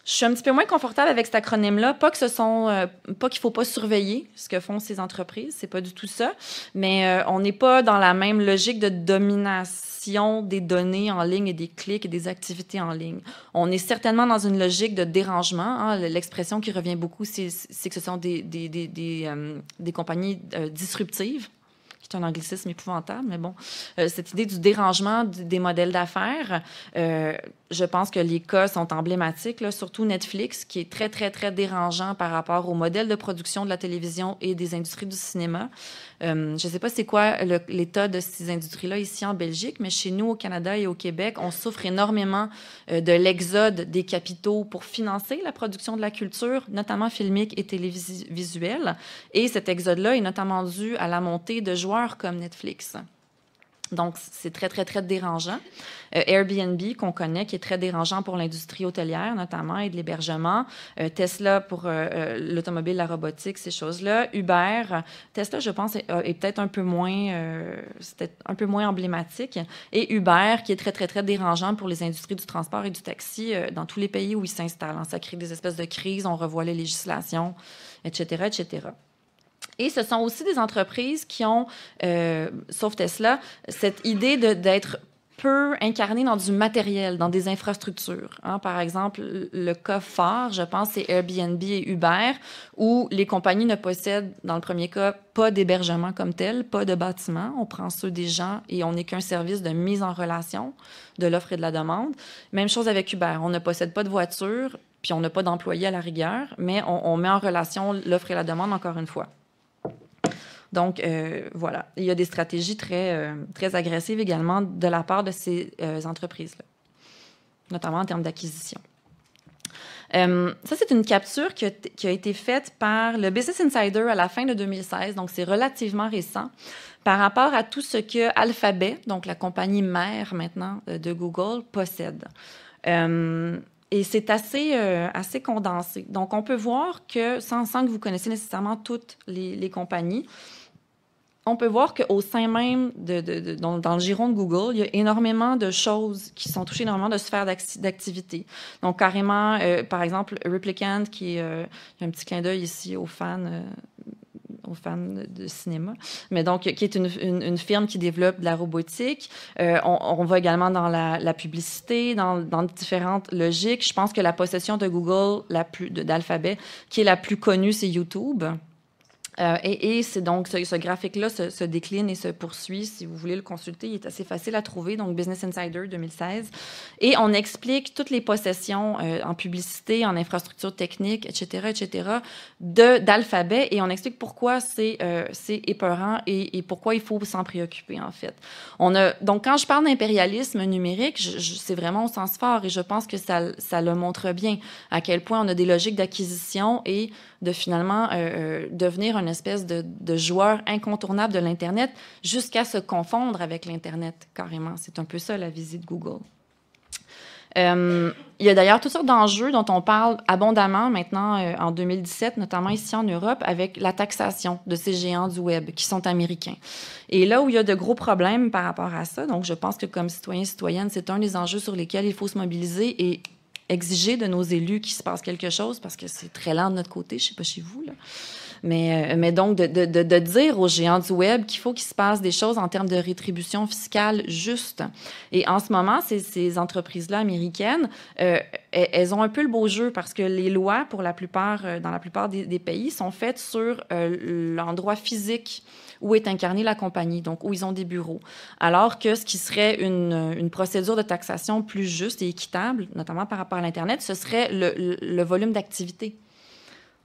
Je suis un petit peu moins confortable avec cet acronyme-là. Pas qu'il ne faut pas surveiller ce que font ces entreprises, c'est pas du tout ça. Mais on n'est pas dans la même logique de domination des données en ligne et des clics et des activités en ligne. On est certainement dans une logique de dérangement. Hein. L'expression qui revient beaucoup, c'est que ce sont des compagnies disruptives, qui est un anglicisme épouvantable, mais bon, cette idée du dérangement des modèles d'affaires, je pense que les cas sont emblématiques, là, surtout Netflix, qui est très, très, très dérangeant par rapport au modèle de production de la télévision et des industries du cinéma. Je ne sais pas c'est quoi l'état de ces industries-là ici en Belgique, mais chez nous, au Canada et au Québec, on souffre énormément de l'exode des capitaux pour financer la production de la culture, notamment filmique et télévisuelle. Et cet exode-là est notamment dû à la montée de joueurs comme Netflix. Donc, c'est très, très, très dérangeant. Airbnb, qu'on connaît, qui est très dérangeant pour l'industrie hôtelière, notamment, et de l'hébergement. Tesla pour l'automobile, la robotique, ces choses-là. Uber. Tesla, je pense, est peut-être un peu moins... c'est un peu moins emblématique. Et Uber, qui est très, très, très dérangeant pour les industries du transport et du taxi dans tous les pays où ils s'installent. Ça crée des espèces de crises, on revoit les législations, etc., etc. Et ce sont aussi des entreprises qui ont, sauf Tesla, cette idée d'être peu incarnées dans du matériel, dans des infrastructures. Hein. Par exemple, le cas phare, je pense, c'est Airbnb et Uber, où les compagnies ne possèdent, dans le premier cas, pas d'hébergement comme tel, pas de bâtiment. On prend ceux des gens et on n'est qu'un service de mise en relation de l'offre et de la demande. Même chose avec Uber. On ne possède pas de voiture, puis on n'a pas d'employés à la rigueur, mais on met en relation l'offre et la demande, encore une fois. Donc, voilà. Il y a des stratégies très, très agressives également de la part de ces entreprises-là, notamment en termes d'acquisition. Ça, c'est une capture qui a été faite par le Business Insider à la fin de 2016, donc c'est relativement récent, par rapport à tout ce que Alphabet, donc la compagnie mère maintenant de Google, possède. Et c'est assez condensé. Donc, on peut voir que, sans que vous connaissiez nécessairement toutes les compagnies, on peut voir qu'au sein même, dans le giron de Google, il y a énormément de choses qui sont touchées, énormément de sphères d'activité. Donc, carrément, par exemple, Replicant, il y a un petit clin d'œil ici aux fans de cinéma, mais donc, qui est une firme qui développe de la robotique. On va également dans la publicité, dans différentes logiques. Je pense que la possession de Google, d'Alphabet, qui est la plus connue, c'est YouTube. Et c'est donc ce graphique-là se décline et se poursuit. Si vous voulez le consulter, il est assez facile à trouver. Donc, Business Insider 2016. Et on explique toutes les possessions en publicité, en infrastructure technique, etc., etc., d'Alphabet. Et on explique pourquoi c'est épeurant et pourquoi il faut s'en préoccuper, en fait. Donc, quand je parle d'impérialisme numérique, c'est vraiment au sens fort. Et je pense que ça le montre bien, à quel point on a des logiques d'acquisition et de finalement devenir une espèce de joueur incontournable de l'Internet jusqu'à se confondre avec l'Internet, carrément. C'est un peu ça, la visite Google. Il y a d'ailleurs toutes sortes d'enjeux dont on parle abondamment maintenant en 2017, notamment ici en Europe, avec la taxation de ces géants du web qui sont américains. Et là où il y a de gros problèmes par rapport à ça, donc je pense que comme citoyens, citoyennes, c'est un des enjeux sur lesquels il faut se mobiliser et exiger de nos élus qu'il se passe quelque chose, parce que c'est très lent de notre côté, je ne sais pas chez vous, là. Mais donc, de dire aux géants du web qu'il faut qu'il se passe des choses en termes de rétribution fiscale juste. Et en ce moment, ces entreprises-là américaines, elles ont un peu le beau jeu parce que les lois, dans la plupart des pays, sont faites sur l'endroit physique où est incarnée la compagnie, donc où ils ont des bureaux. Alors que ce qui serait une procédure de taxation plus juste et équitable, notamment par rapport à l'Internet, ce serait le volume d'activité.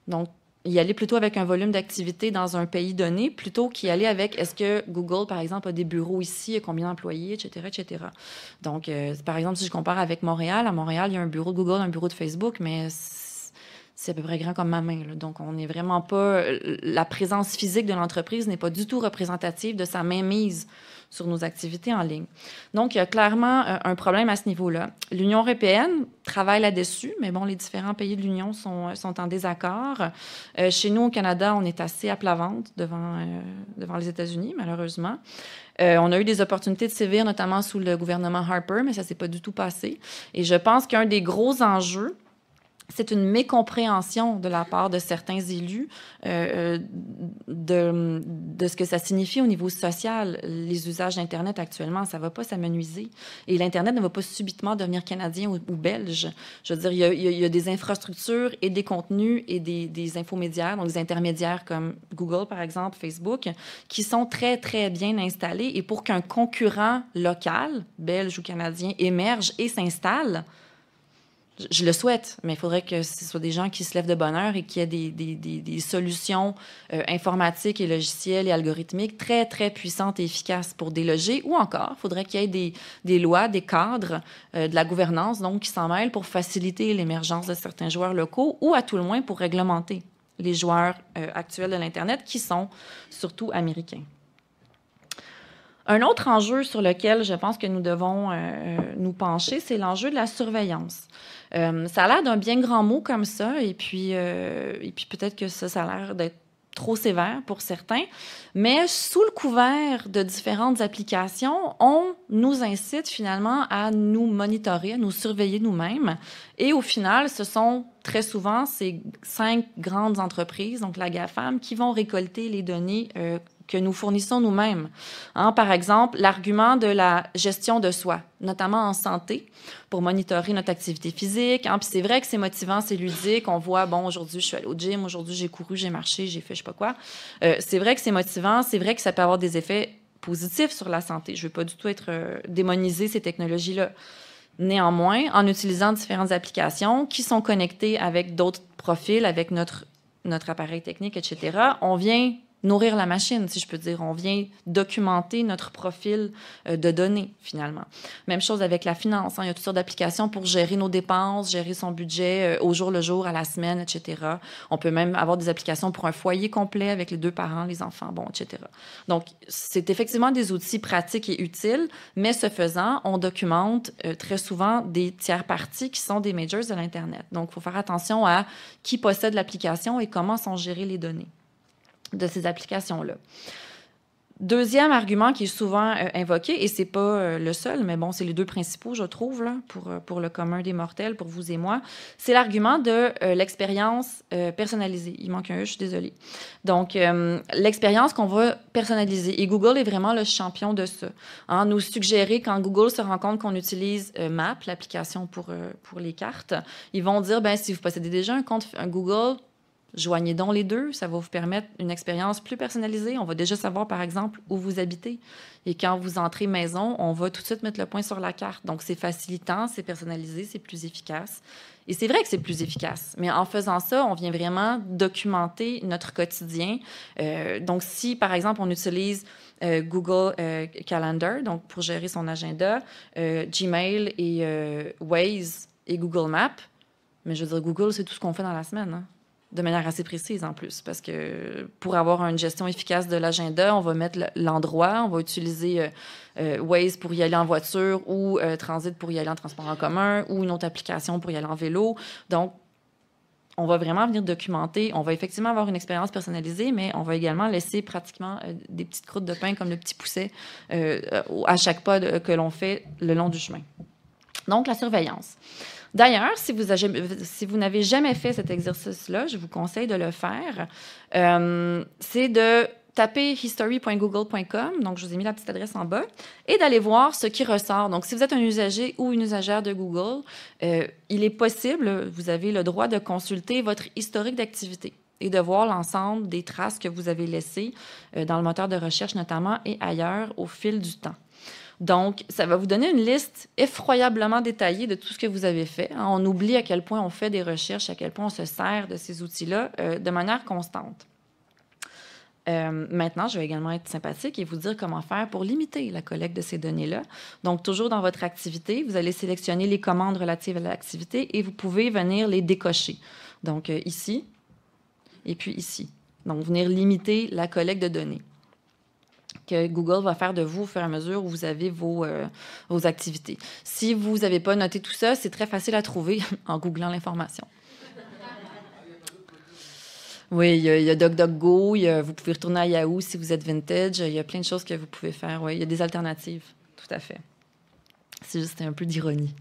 Donc, y aller plutôt avec un volume d'activité dans un pays donné, plutôt qu'y aller avec est-ce que Google, par exemple, a des bureaux ici, combien d'employés, etc., etc. Donc, par exemple, si je compare avec Montréal, à Montréal, il y a un bureau de Google, un bureau de Facebook, mais c'est à peu près grand comme ma main, là. Donc, on n'est vraiment pas... La présence physique de l'entreprise n'est pas du tout représentative de sa mainmise sur nos activités en ligne. Donc, il y a clairement un problème à ce niveau-là. L'Union européenne travaille là-dessus, mais bon, les différents pays de l'Union sont en désaccord. Chez nous, au Canada, on est assez à plat ventre devant les États-Unis, malheureusement. On a eu des opportunités de sévir, notamment sous le gouvernement Harper, mais ça ne s'est pas du tout passé. Et je pense qu'un des gros enjeux, c'est une mécompréhension de la part de certains élus de ce que ça signifie au niveau social. Les usages d'Internet actuellement, ça ne va pas s'amenuiser. Et l'Internet ne va pas subitement devenir canadien ou belge. Je veux dire, il y a des infrastructures et des contenus et des infomédiaires, donc des intermédiaires comme Google, par exemple, Facebook, qui sont très, très bien installés. Et pour qu'un concurrent local, belge ou canadien, émerge et s'installe, Je le souhaite, mais il faudrait que ce soit des gens qui se lèvent de bonne heure et qu'il y ait des solutions informatiques et logicielles et algorithmiques très, très puissantes et efficaces pour déloger. Ou encore, il faudrait qu'il y ait des lois, des cadres, de la gouvernance, donc, qui s'en mêlent pour faciliter l'émergence de certains joueurs locaux ou, à tout le moins, pour réglementer les joueurs actuels de l'Internet qui sont surtout américains. Un autre enjeu sur lequel je pense que nous devons nous pencher, c'est l'enjeu de la surveillance. Ça a l'air d'un bien grand mot comme ça, et puis peut-être que ça a l'air d'être trop sévère pour certains, mais sous le couvert de différentes applications, on nous incite finalement à nous monitorer, à nous surveiller nous-mêmes. Et au final, ce sont très souvent ces 5 grandes entreprises, donc la GAFAM, qui vont récolter les données que nous fournissons nous-mêmes. Hein, par exemple, l'argument de la gestion de soi, notamment en santé, pour monitorer notre activité physique. Hein, puis c'est vrai que c'est motivant, c'est ludique. On voit, bon, aujourd'hui, je suis allée au gym, aujourd'hui, j'ai couru, j'ai marché, j'ai fait je sais pas quoi. C'est vrai que c'est motivant, c'est vrai que ça peut avoir des effets positifs sur la santé. Je ne veux pas du tout être démoniser ces technologies-là. Néanmoins, en utilisant différentes applications qui sont connectées avec d'autres profils, avec notre appareil technique, etc., on vient nourrir la machine, si je peux dire. On vient documenter notre profil de données, finalement. Même chose avec la finance. Hein. Il y a toutes sortes d'applications pour gérer nos dépenses, gérer son budget au jour le jour, à la semaine, etc. On peut même avoir des applications pour un foyer complet avec les 2 parents, les enfants, bon, etc. Donc, c'est effectivement des outils pratiques et utiles, mais ce faisant, on documente très souvent des tiers parties qui sont des majors de l'Internet. Donc, il faut faire attention à qui possède l'application et comment sont gérées les données de ces applications-là. Deuxième argument qui est souvent invoqué, et c'est pas le seul, mais bon, c'est les 2 principaux, je trouve, là, pour le commun des mortels, pour vous et moi, c'est l'argument de l'expérience personnalisée. Il manque un E, je suis désolée. Donc, l'expérience qu'on va personnaliser. Et Google est vraiment le champion de ça. Hein, nous suggérer, quand Google se rend compte qu'on utilise Maps, l'application pour les cartes, ils vont dire, ben si vous possédez déjà un compte Google, joignez donc les 2, ça va vous permettre une expérience plus personnalisée. On va déjà savoir, par exemple, où vous habitez. Et quand vous entrez maison, on va tout de suite mettre le point sur la carte. Donc, c'est facilitant, c'est personnalisé, c'est plus efficace. Et c'est vrai que c'est plus efficace. Mais en faisant ça, on vient vraiment documenter notre quotidien. Donc, si, par exemple, on utilise Google Calendar, donc pour gérer son agenda, Gmail et Waze et Google Maps, mais je veux dire, Google, c'est tout ce qu'on fait dans la semaine, hein? De manière assez précise en plus, parce que pour avoir une gestion efficace de l'agenda, on va mettre l'endroit, on va utiliser Waze pour y aller en voiture ou Transit pour y aller en transport en commun ou une autre application pour y aller en vélo. Donc, on va vraiment venir documenter. On va effectivement avoir une expérience personnalisée, mais on va également laisser pratiquement des petites croûtes de pain comme le petit pousset à chaque pas que l'on fait le long du chemin. Donc, la surveillance. D'ailleurs, si vous n'avez jamais fait cet exercice-là, je vous conseille de le faire. C'est de taper history.google.com, donc je vous ai mis la petite adresse en bas, et d'aller voir ce qui ressort. Donc, si vous êtes un usager ou une usagère de Google, il est possible, vous avez le droit de consulter votre historique d'activité et de voir l'ensemble des traces que vous avez laissées dans le moteur de recherche notamment et ailleurs au fil du temps. Donc, ça va vous donner une liste effroyablement détaillée de tout ce que vous avez fait. On oublie à quel point on fait des recherches, à quel point on se sert de ces outils-là de manière constante. Maintenant, je vais également être sympathique et vous dire comment faire pour limiter la collecte de ces données-là. Donc, toujours dans votre activité, vous allez sélectionner les commandes relatives à l'activité et vous pouvez venir les décocher. Donc, ici et puis ici. Donc, venir limiter la collecte de données que Google va faire de vous au fur et à mesure où vous avez vos activités. Si vous n'avez pas noté tout ça, c'est très facile à trouver en googlant l'information. Oui, il y a DuckDuckGo, vous pouvez retourner à Yahoo si vous êtes vintage, il y a plein de choses que vous pouvez faire. Oui, il y a des alternatives, tout à fait. C'est juste un peu d'ironie.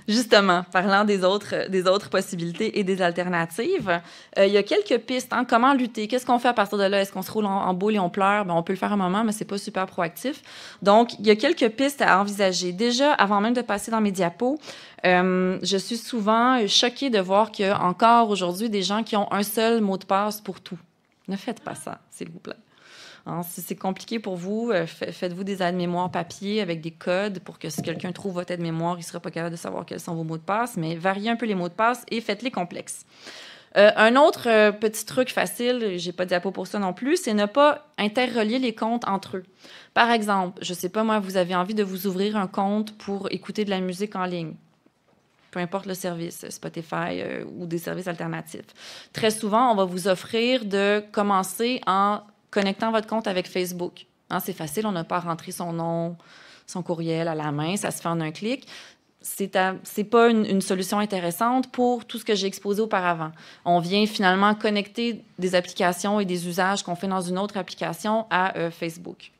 Justement, parlant des autres possibilités et des alternatives, il y a quelques pistes. Hein, comment lutter? Qu'est-ce qu'on fait à partir de là? Est-ce qu'on se roule en boule et on pleure? On peut le faire un moment, mais c'est pas super proactif. Donc, il y a quelques pistes à envisager. Déjà, avant même de passer dans mes diapos, je suis souvent choquée de voir qu'il y a encore aujourd'hui des gens qui ont un seul mot de passe pour tout. Ne faites pas ça, s'il vous plaît. Hein, si c'est compliqué pour vous, faites-vous des aides-mémoire papier avec des codes pour que si quelqu'un trouve votre aide-mémoire, il ne sera pas capable de savoir quels sont vos mots de passe, mais variez un peu les mots de passe et faites-les complexes. Un autre petit truc facile, j'ai pas de diapo pour ça non plus, c'est ne pas interrelier les comptes entre eux. Par exemple, je sais pas moi, vous avez envie de vous ouvrir un compte pour écouter de la musique en ligne. Peu importe le service, Spotify ou des services alternatifs. Très souvent, on va vous offrir de commencer en connectant votre compte avec Facebook. Hein, c'est facile, on n'a pas à rentrer son nom, son courriel à la main, ça se fait en un clic. C'est pas une solution intéressante pour tout ce que j'ai exposé auparavant. On vient finalement connecter des applications et des usages qu'on fait dans une autre application à Facebook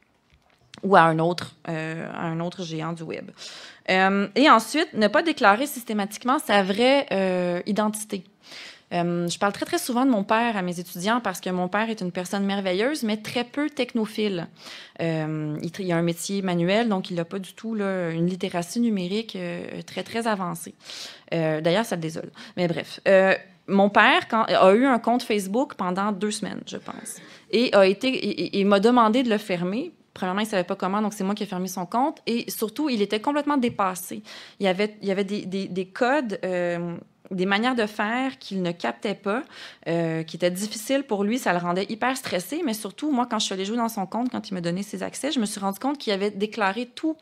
ou à un autre géant du web. Et ensuite, ne pas déclarer systématiquement sa vraie identité. Je parle très, très souvent de mon père à mes étudiants parce que mon père est une personne merveilleuse, mais très peu technophile. Il a un métier manuel, donc il n'a pas du tout là, une littératie numérique très, très avancée. D'ailleurs, ça le désole. Mais bref. Mon père a eu un compte Facebook pendant 2 semaines, je pense. Et il m'a demandé de le fermer. Premièrement, il ne savait pas comment, donc c'est moi qui ai fermé son compte. Et surtout, il était complètement dépassé. Il y avait des codes, des manières de faire qu'il ne captait pas, qui étaient difficiles pour lui. Ça le rendait hyper stressé. Mais surtout, moi, quand je suis allée jouer dans son compte, quand il m'a donné ses accès, je me suis rendu compte qu'il avait déclaré tout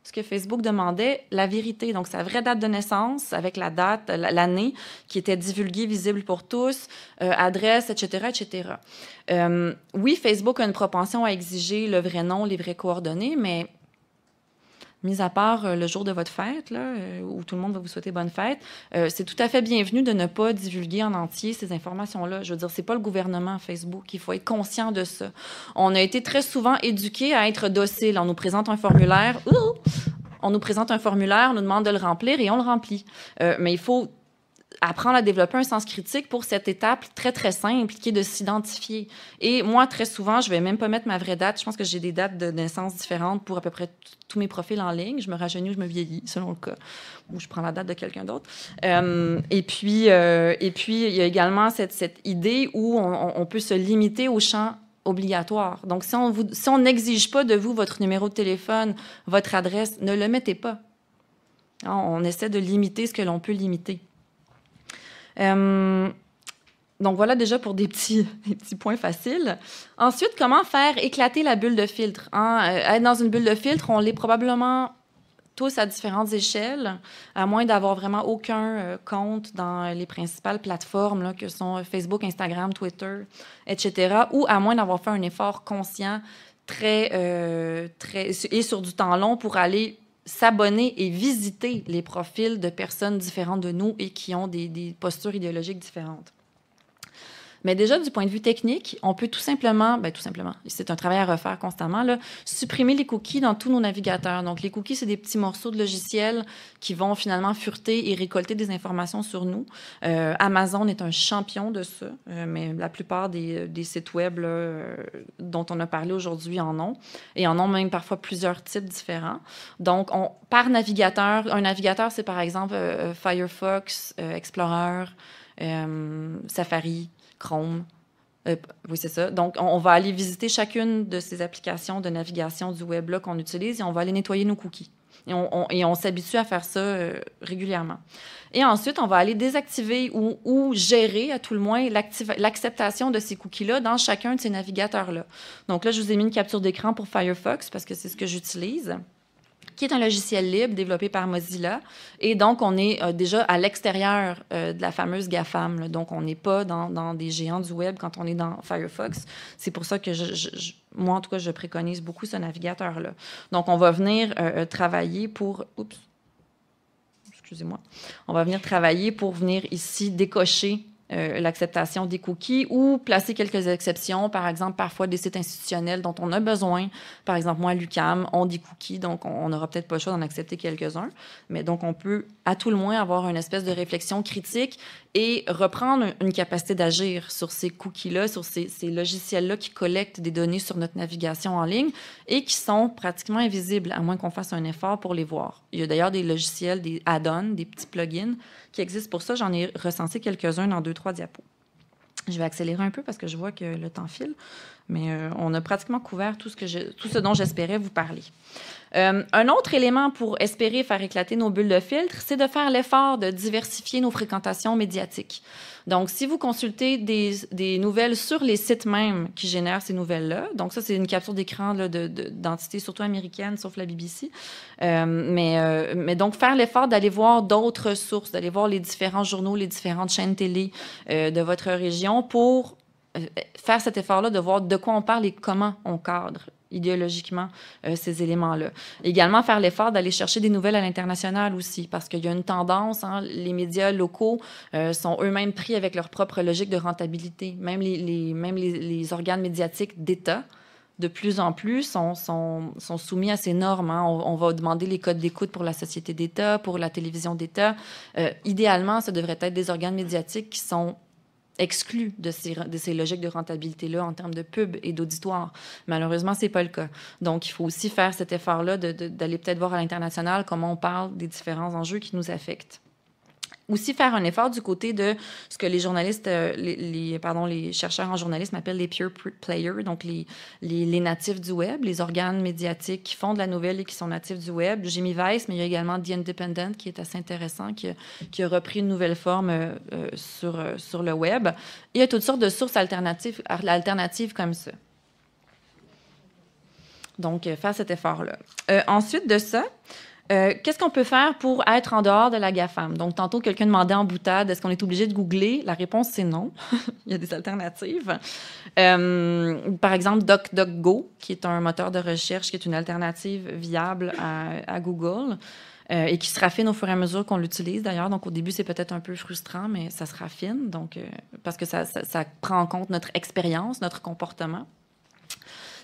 ce que Facebook demandait, la vérité. Donc, sa vraie date de naissance, avec la date, l'année, qui était divulguée, visible pour tous, adresse, etc., etc. Oui, Facebook a une propension à exiger le vrai nom, les vraies coordonnées, mais mis à part le jour de votre fête, là, où tout le monde va vous souhaiter bonne fête, c'est tout à fait bienvenu de ne pas divulguer en entier ces informations-là. Je veux dire, c'est pas le gouvernement Facebook. Il faut être conscient de ça. On a été très souvent éduqués à être dociles. On nous présente un formulaire. On nous présente un formulaire, on nous demande de le remplir et on le remplit. Mais il faut apprendre à développer un sens critique pour cette étape très, très simple qui est de s'identifier. Et moi, très souvent, je ne vais même pas mettre ma vraie date. Je pense que j'ai des dates de naissance différentes pour à peu près tous mes profils en ligne. Je me rajeunis ou je me vieillis, selon le cas, ou je prends la date de quelqu'un d'autre. Et puis, il y a également cette idée où on peut se limiter au champ obligatoire. Donc, si on n'exige pas de vous votre numéro de téléphone, votre adresse, ne le mettez pas. On essaie de limiter ce que l'on peut limiter. Donc, voilà déjà pour des petits points faciles. Ensuite, comment faire éclater la bulle de filtre? Être dans une bulle de filtre, on l'est probablement tous à différentes échelles, à moins d'avoir vraiment aucun compte dans les principales plateformes là, que sont Facebook, Instagram, Twitter, etc., ou à moins d'avoir fait un effort conscient et sur du temps long pour aller s'abonner et visiter les profils de personnes différentes de nous et qui ont des postures idéologiques différentes. Mais déjà, du point de vue technique, on peut tout simplement, c'est un travail à refaire constamment, là, supprimer les cookies dans tous nos navigateurs. Donc, les cookies, c'est des petits morceaux de logiciels qui vont finalement fureter et récolter des informations sur nous. Amazon est un champion de ça, mais la plupart des sites web là, dont on a parlé aujourd'hui en ont, et en ont même parfois plusieurs types différents. Donc, par navigateur, un navigateur, c'est par exemple Firefox, Explorer, Safari, Chrome. Oui, c'est ça. Donc, on va aller visiter chacune de ces applications de navigation du web là, qu'on utilise et on va aller nettoyer nos cookies. Et on s'habitue à faire ça régulièrement. Et ensuite, on va aller désactiver ou gérer, à tout le moins, l'acceptation de ces cookies-là dans chacun de ces navigateurs-là. Donc là, je vous ai mis une capture d'écran pour Firefox parce que c'est ce que j'utilise, qui est un logiciel libre développé par Mozilla. Et donc, on est déjà à l'extérieur de la fameuse GAFAM. Là. Donc, on n'est pas dans des géants du web quand on est dans Firefox. C'est pour ça que moi, en tout cas, je préconise beaucoup ce navigateur-là. Donc, on va venir travailler pour... Excusez-moi. On va venir travailler pour venir ici décocher l'acceptation des cookies ou placer quelques exceptions, par exemple, parfois des sites institutionnels dont on a besoin. Par exemple, moi, l'UQAM ont des cookies, donc on n'aura peut-être pas le choix d'en accepter quelques-uns. Mais donc, on peut, à tout le moins, avoir une espèce de réflexion critique et reprendre une capacité d'agir sur ces cookies-là, sur ces logiciels-là qui collectent des données sur notre navigation en ligne et qui sont pratiquement invisibles, à moins qu'on fasse un effort pour les voir. Il y a d'ailleurs des logiciels, des add-ons, des petits plugins qui existent pour ça. J'en ai recensé quelques-uns dans 2-3 diapos. Je vais accélérer un peu parce que je vois que le temps file. Mais on a pratiquement couvert tout ce dont j'espérais vous parler. Un autre élément pour espérer faire éclater nos bulles de filtre, c'est de faire l'effort de diversifier nos fréquentations médiatiques. Donc, si vous consultez des nouvelles sur les sites même qui génèrent ces nouvelles-là, donc ça, c'est une capture d'écran d'entités surtout américaines, sauf la BBC, mais donc faire l'effort d'aller voir d'autres sources, d'aller voir les différents journaux, les différentes chaînes télé de votre région pour faire cet effort-là de voir de quoi on parle et comment on cadre idéologiquement ces éléments-là. Également, faire l'effort d'aller chercher des nouvelles à l'international aussi, parce qu'il y a une tendance, hein, les médias locaux sont eux-mêmes pris avec leur propre logique de rentabilité. Même les organes médiatiques d'État, de plus en plus, sont soumis à ces normes. Hein. On va demander les codes d'écoute pour la société d'État, pour la télévision d'État. Idéalement, ça devrait être des organes médiatiques qui sont exclus de ces logiques de rentabilité-là en termes de pub et d'auditoire. Malheureusement, ce n'est pas le cas. Donc, il faut aussi faire cet effort-là d'aller peut-être voir à l'international comment on parle des différents enjeux qui nous affectent. Aussi faire un effort du côté de ce que les journalistes, les chercheurs en journalisme appellent les pure players, donc les natifs du web, les organes médiatiques qui font de la nouvelle et qui sont natifs du web. J'ai mis Vice, mais il y a également The Independent qui est assez intéressant, qui a repris une nouvelle forme sur le web. Il y a toutes sortes de sources alternatives comme ça. Donc, faire cet effort-là. Ensuite de ça, qu'est-ce qu'on peut faire pour être en dehors de la GAFAM? Donc, tantôt, quelqu'un demandait en boutade, est-ce qu'on est obligé de googler? La réponse, c'est non. Il y a des alternatives. Par exemple, DuckDuckGo, qui est un moteur de recherche, qui est une alternative viable à Google et qui se raffine au fur et à mesure qu'on l'utilise, d'ailleurs. Donc, au début, c'est peut-être un peu frustrant, mais ça se raffine, donc, parce que ça prend en compte notre expérience, notre comportement.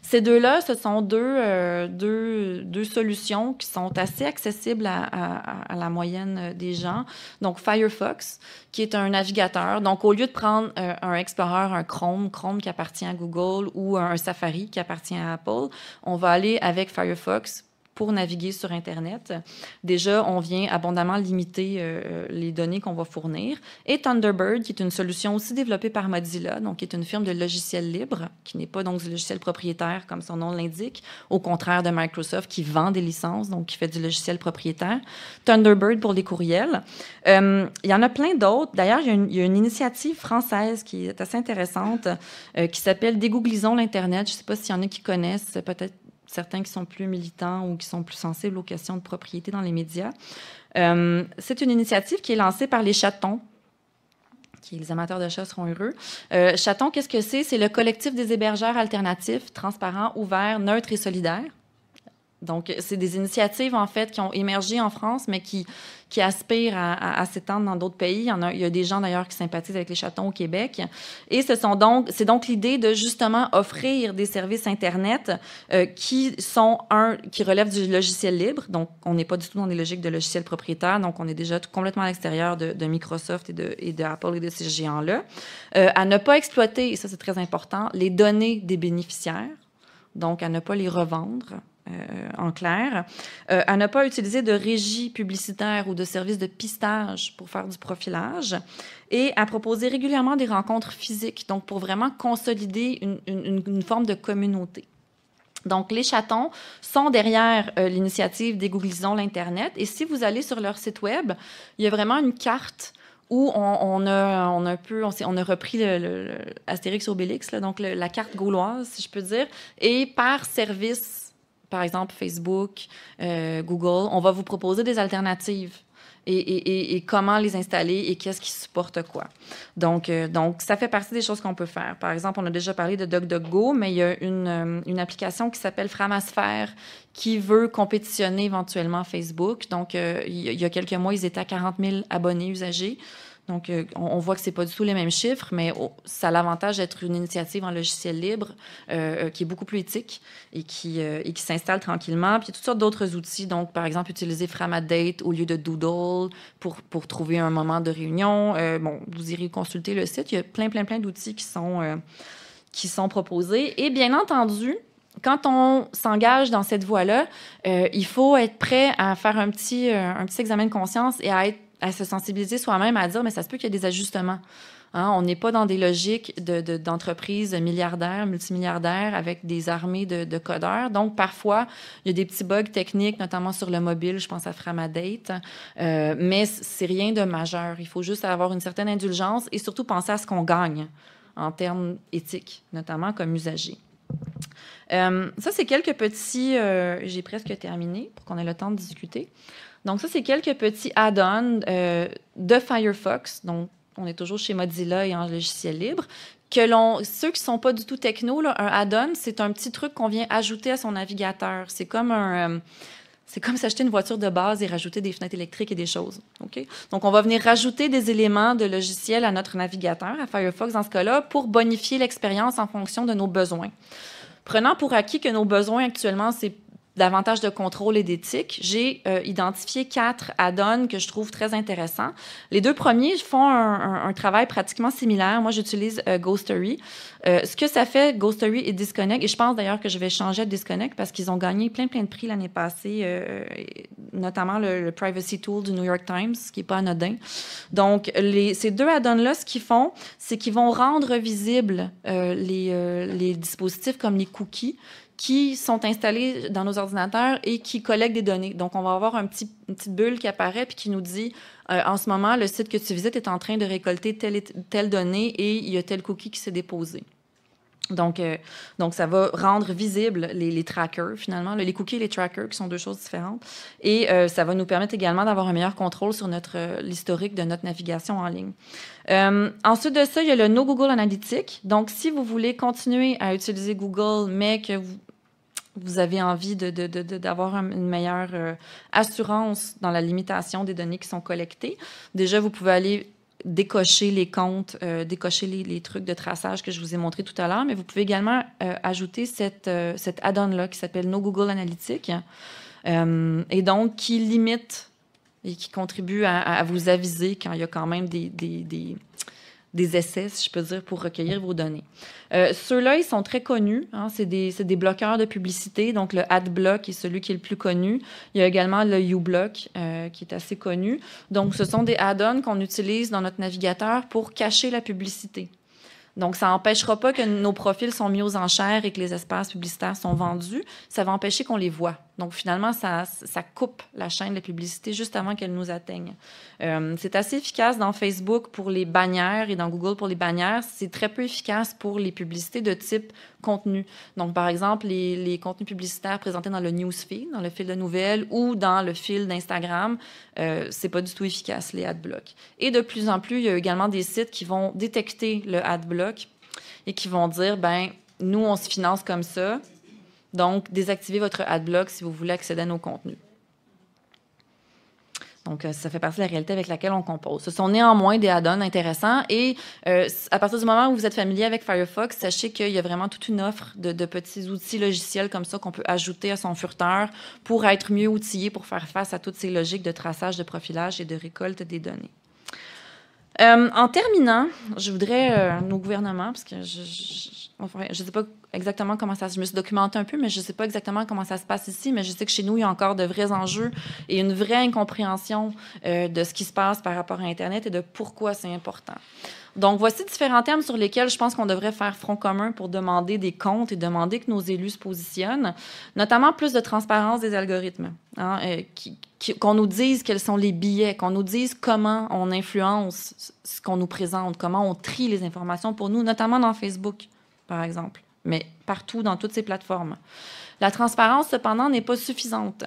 Ces deux-là, ce sont deux solutions qui sont assez accessibles à la moyenne des gens. Donc, Firefox, qui est un navigateur. Donc, au lieu de prendre un Explorer, un Chrome qui appartient à Google, ou un Safari qui appartient à Apple, on va aller avec Firefox pour naviguer sur Internet. Déjà, on vient abondamment limiter les données qu'on va fournir. Et Thunderbird, qui est une solution aussi développée par Mozilla, donc qui est une firme de logiciels libres, qui n'est pas donc du logiciel propriétaire, comme son nom l'indique, au contraire de Microsoft, qui vend des licences, donc qui fait du logiciel propriétaire. Thunderbird pour les courriels. Il y en a plein d'autres. D'ailleurs, il y a une initiative française qui est assez intéressante, qui s'appelle « Dégooglisons l'Internet ». Je ne sais pas s'il y en a qui connaissent, peut-être certains qui sont plus militants ou qui sont plus sensibles aux questions de propriété dans les médias. C'est une initiative qui est lancée par les Chatons, qui les amateurs de chats seront heureux. Chatons, qu'est-ce que c'est? C'est le collectif des hébergeurs alternatifs, transparents, ouverts, neutres et solidaires. Donc, c'est des initiatives, en fait, qui ont émergé en France, mais qui aspirent à s'étendre dans d'autres pays. Il y a des gens, d'ailleurs, qui sympathisent avec les Chatons au Québec. Et c'est donc l'idée de, justement, offrir des services Internet qui relèvent du logiciel libre. Donc, on n'est pas du tout dans des logiques de logiciels propriétaires. Donc, on est déjà complètement à l'extérieur de Microsoft et de Apple et de ces géants-là. À ne pas exploiter, et ça, c'est très important, les données des bénéficiaires. Donc, à ne pas les revendre. En clair, à ne pas utiliser de régie publicitaire ou de services de pistage pour faire du profilage et à proposer régulièrement des rencontres physiques, donc pour vraiment consolider une forme de communauté. Donc, les Chatons sont derrière l'initiative Dégooglisons l'Internet et si vous allez sur leur site web, il y a vraiment une carte où on a repris Astérix Obélix, là, donc la carte gauloise, si je peux dire, et par service, par exemple Facebook, Google, on va vous proposer des alternatives et comment les installer et qu'est-ce qui supporte quoi. Donc, ça fait partie des choses qu'on peut faire. Par exemple, on a déjà parlé de DuckDuckGo, mais il y a une application qui s'appelle Framasphère qui veut compétitionner éventuellement Facebook. Donc, il y a quelques mois, ils étaient à 40 000 abonnés usagers. Donc, on voit que ce n'est pas du tout les mêmes chiffres, mais ça a l'avantage d'être une initiative en logiciel libre qui est beaucoup plus éthique et qui s'installe tranquillement. Puis, il y a toutes sortes d'autres outils. Donc, par exemple, utiliser Framadate au lieu de Doodle pour trouver un moment de réunion. Vous irez consulter le site. Il y a plein d'outils qui sont proposés. Et bien entendu, quand on s'engage dans cette voie-là, il faut être prêt à faire un petit examen de conscience et à être à se sensibiliser soi-même, à dire, mais ça se peut qu'il y ait des ajustements. Hein, on n'est pas dans des logiques d'entreprises milliardaires, multimilliardaires, avec des armées de codeurs. Donc, parfois, il y a des petits bugs techniques, notamment sur le mobile, je pense à Framadate, mais c'est rien de majeur. Il faut juste avoir une certaine indulgence et surtout penser à ce qu'on gagne en termes éthiques, notamment comme usager. Ça, c'est quelques petits... j'ai presque terminé pour qu'on ait le temps de discuter. Donc, ça, c'est quelques petits add-ons de Firefox. Donc, on est toujours chez Mozilla et en logiciel libre. Ceux qui ne sont pas du tout techno, là, un add-on, c'est un petit truc qu'on vient ajouter à son navigateur. C'est comme s'acheter une voiture de base et rajouter des fenêtres électriques et des choses. Okay? Donc, on va venir rajouter des éléments de logiciel à notre navigateur, à Firefox dans ce cas-là, pour bonifier l'expérience en fonction de nos besoins. Prenant pour acquis que nos besoins actuellement, c'est davantage de contrôle et d'éthique, j'ai identifié 4 add-ons que je trouve très intéressants. Les 2 premiers font un travail pratiquement similaire. Moi, j'utilise Ghostery. Ce que ça fait, Ghostery et Disconnect, et je pense d'ailleurs que je vais changer de Disconnect parce qu'ils ont gagné plein de prix l'année passée, notamment le Privacy Tool du New York Times, ce qui n'est pas anodin. Donc, ces 2 add-ons-là, ce qu'ils font, c'est qu'ils vont rendre visibles les dispositifs comme les cookies, qui sont installés dans nos ordinateurs et qui collectent des données. Donc, on va avoir une petite bulle qui apparaît puis qui nous dit en ce moment, le site que tu visites est en train de récolter telle donnée et il y a tel cookie qui s'est déposé. Donc, ça va rendre visible les trackers, finalement, les cookies et les trackers, qui sont 2 choses différentes. Et ça va nous permettre également d'avoir un meilleur contrôle sur l'historique de notre navigation en ligne. Ensuite de ça, il y a le No Google Analytics. Donc, si vous voulez continuer à utiliser Google, mais que vous avez envie d'avoir une meilleure assurance dans la limitation des données qui sont collectées, déjà, vous pouvez aller décocher les comptes, décocher les trucs de traçage que je vous ai montré tout à l'heure, mais vous pouvez également ajouter cet add-on-là qui s'appelle No Google Analytics et donc qui limite et qui contribue à vous aviser quand il y a quand même des essais, si je peux dire, pour recueillir vos données. Ceux-là, ils sont très connus. Hein, c'est des bloqueurs de publicité. Donc, le AdBlock est celui qui est le plus connu. Il y a également le uBlock qui est assez connu. Donc, ce sont des add-ons qu'on utilise dans notre navigateur pour cacher la publicité. Donc, ça n'empêchera pas que nos profils sont mis aux enchères et que les espaces publicitaires sont vendus. Ça va empêcher qu'on les voit. Donc, finalement, ça coupe la chaîne de publicité juste avant qu'elle nous atteigne. C'est assez efficace dans Facebook pour les bannières et dans Google pour les bannières. C'est très peu efficace pour les publicités de type contenu. Donc, par exemple, les contenus publicitaires présentés dans le newsfeed, dans le fil de nouvelles ou dans le fil d'Instagram, c'est pas du tout efficace, les adblocks. Et de plus en plus, il y a également des sites qui vont détecter le adblock et qui vont dire, ben nous, on se finance comme ça. Donc, désactivez votre adblock si vous voulez accéder à nos contenus. Donc, ça fait partie de la réalité avec laquelle on compose. Ce sont néanmoins des add-ons intéressants et à partir du moment où vous êtes familier avec Firefox, sachez qu'il y a vraiment toute une offre de petits outils logiciels comme ça qu'on peut ajouter à son furteur pour être mieux outillé pour faire face à toutes ces logiques de traçage, de profilage et de récolte des données. En terminant, je voudrais nos gouvernements, parce que je ne sais pas exactement comment ça se... Je me suis documentée un peu, mais je ne sais pas exactement comment ça se passe ici, mais je sais que chez nous, il y a encore de vrais enjeux et une vraie incompréhension de ce qui se passe par rapport à Internet et de pourquoi c'est important. Donc, voici différents termes sur lesquels je pense qu'on devrait faire front commun pour demander des comptes et demander que nos élus se positionnent, notamment plus de transparence des algorithmes, hein, qu'on nous dise quels sont les biais, qu'on nous dise comment on influence ce qu'on nous présente, comment on trie les informations pour nous, notamment dans Facebook, par exemple, mais partout dans toutes ces plateformes. La transparence, cependant, n'est pas suffisante.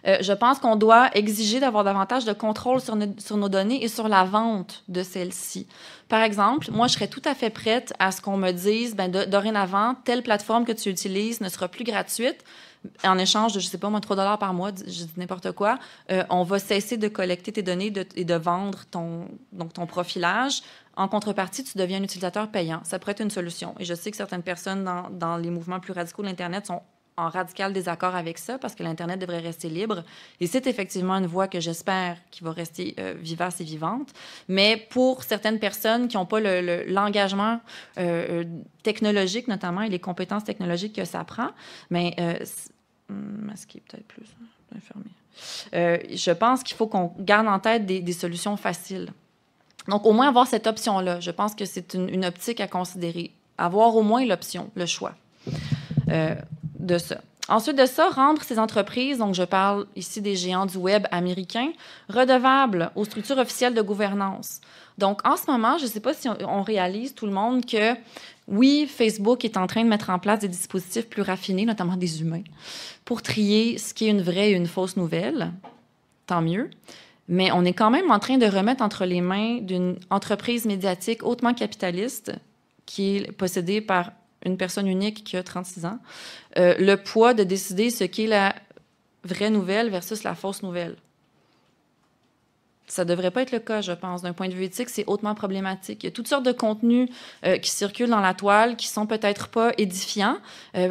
Je pense qu'on doit exiger d'avoir davantage de contrôle sur nos données et sur la vente de celles-ci. Par exemple, moi, je serais tout à fait prête à ce qu'on me dise, ben, dorénavant, telle plateforme que tu utilises ne sera plus gratuite. En échange de, je ne sais pas, moi, 3 $ par mois, je dis n'importe quoi, on va cesser de collecter tes données et de vendre ton profilage. En contrepartie, tu deviens un utilisateur payant. Ça pourrait être une solution. Et je sais que certaines personnes dans les mouvements plus radicaux de l'Internet sont en radical désaccord avec ça parce que l'Internet devrait rester libre. Et c'est effectivement une voie que j'espère qui va rester vivace et vivante. Mais pour certaines personnes qui n'ont pas l'engagement technologique, notamment, et les compétences technologiques que ça prend, mais masquer peut-être plus, fermer. Je pense qu'il faut qu'on garde en tête des solutions faciles. Donc, au moins avoir cette option-là, je pense que c'est une optique à considérer. Avoir au moins l'option, le choix de ça. Ensuite de ça, rendre ces entreprises, donc je parle ici des géants du web américains, redevables aux structures officielles de gouvernance. Donc, en ce moment, je ne sais pas si on réalise, tout le monde, que oui, Facebook est en train de mettre en place des dispositifs plus raffinés, notamment des humains, pour trier ce qui est une vraie et une fausse nouvelle. Tant mieux. Mais on est quand même en train de remettre entre les mains d'une entreprise médiatique hautement capitaliste, qui est possédée par une personne unique qui a 36 ans, le poids de décider ce qu'est la vraie nouvelle versus la fausse nouvelle. Ça ne devrait pas être le cas, je pense. D'un point de vue éthique, c'est hautement problématique. Il y a toutes sortes de contenus qui circulent dans la toile, qui sont peut-être pas édifiants,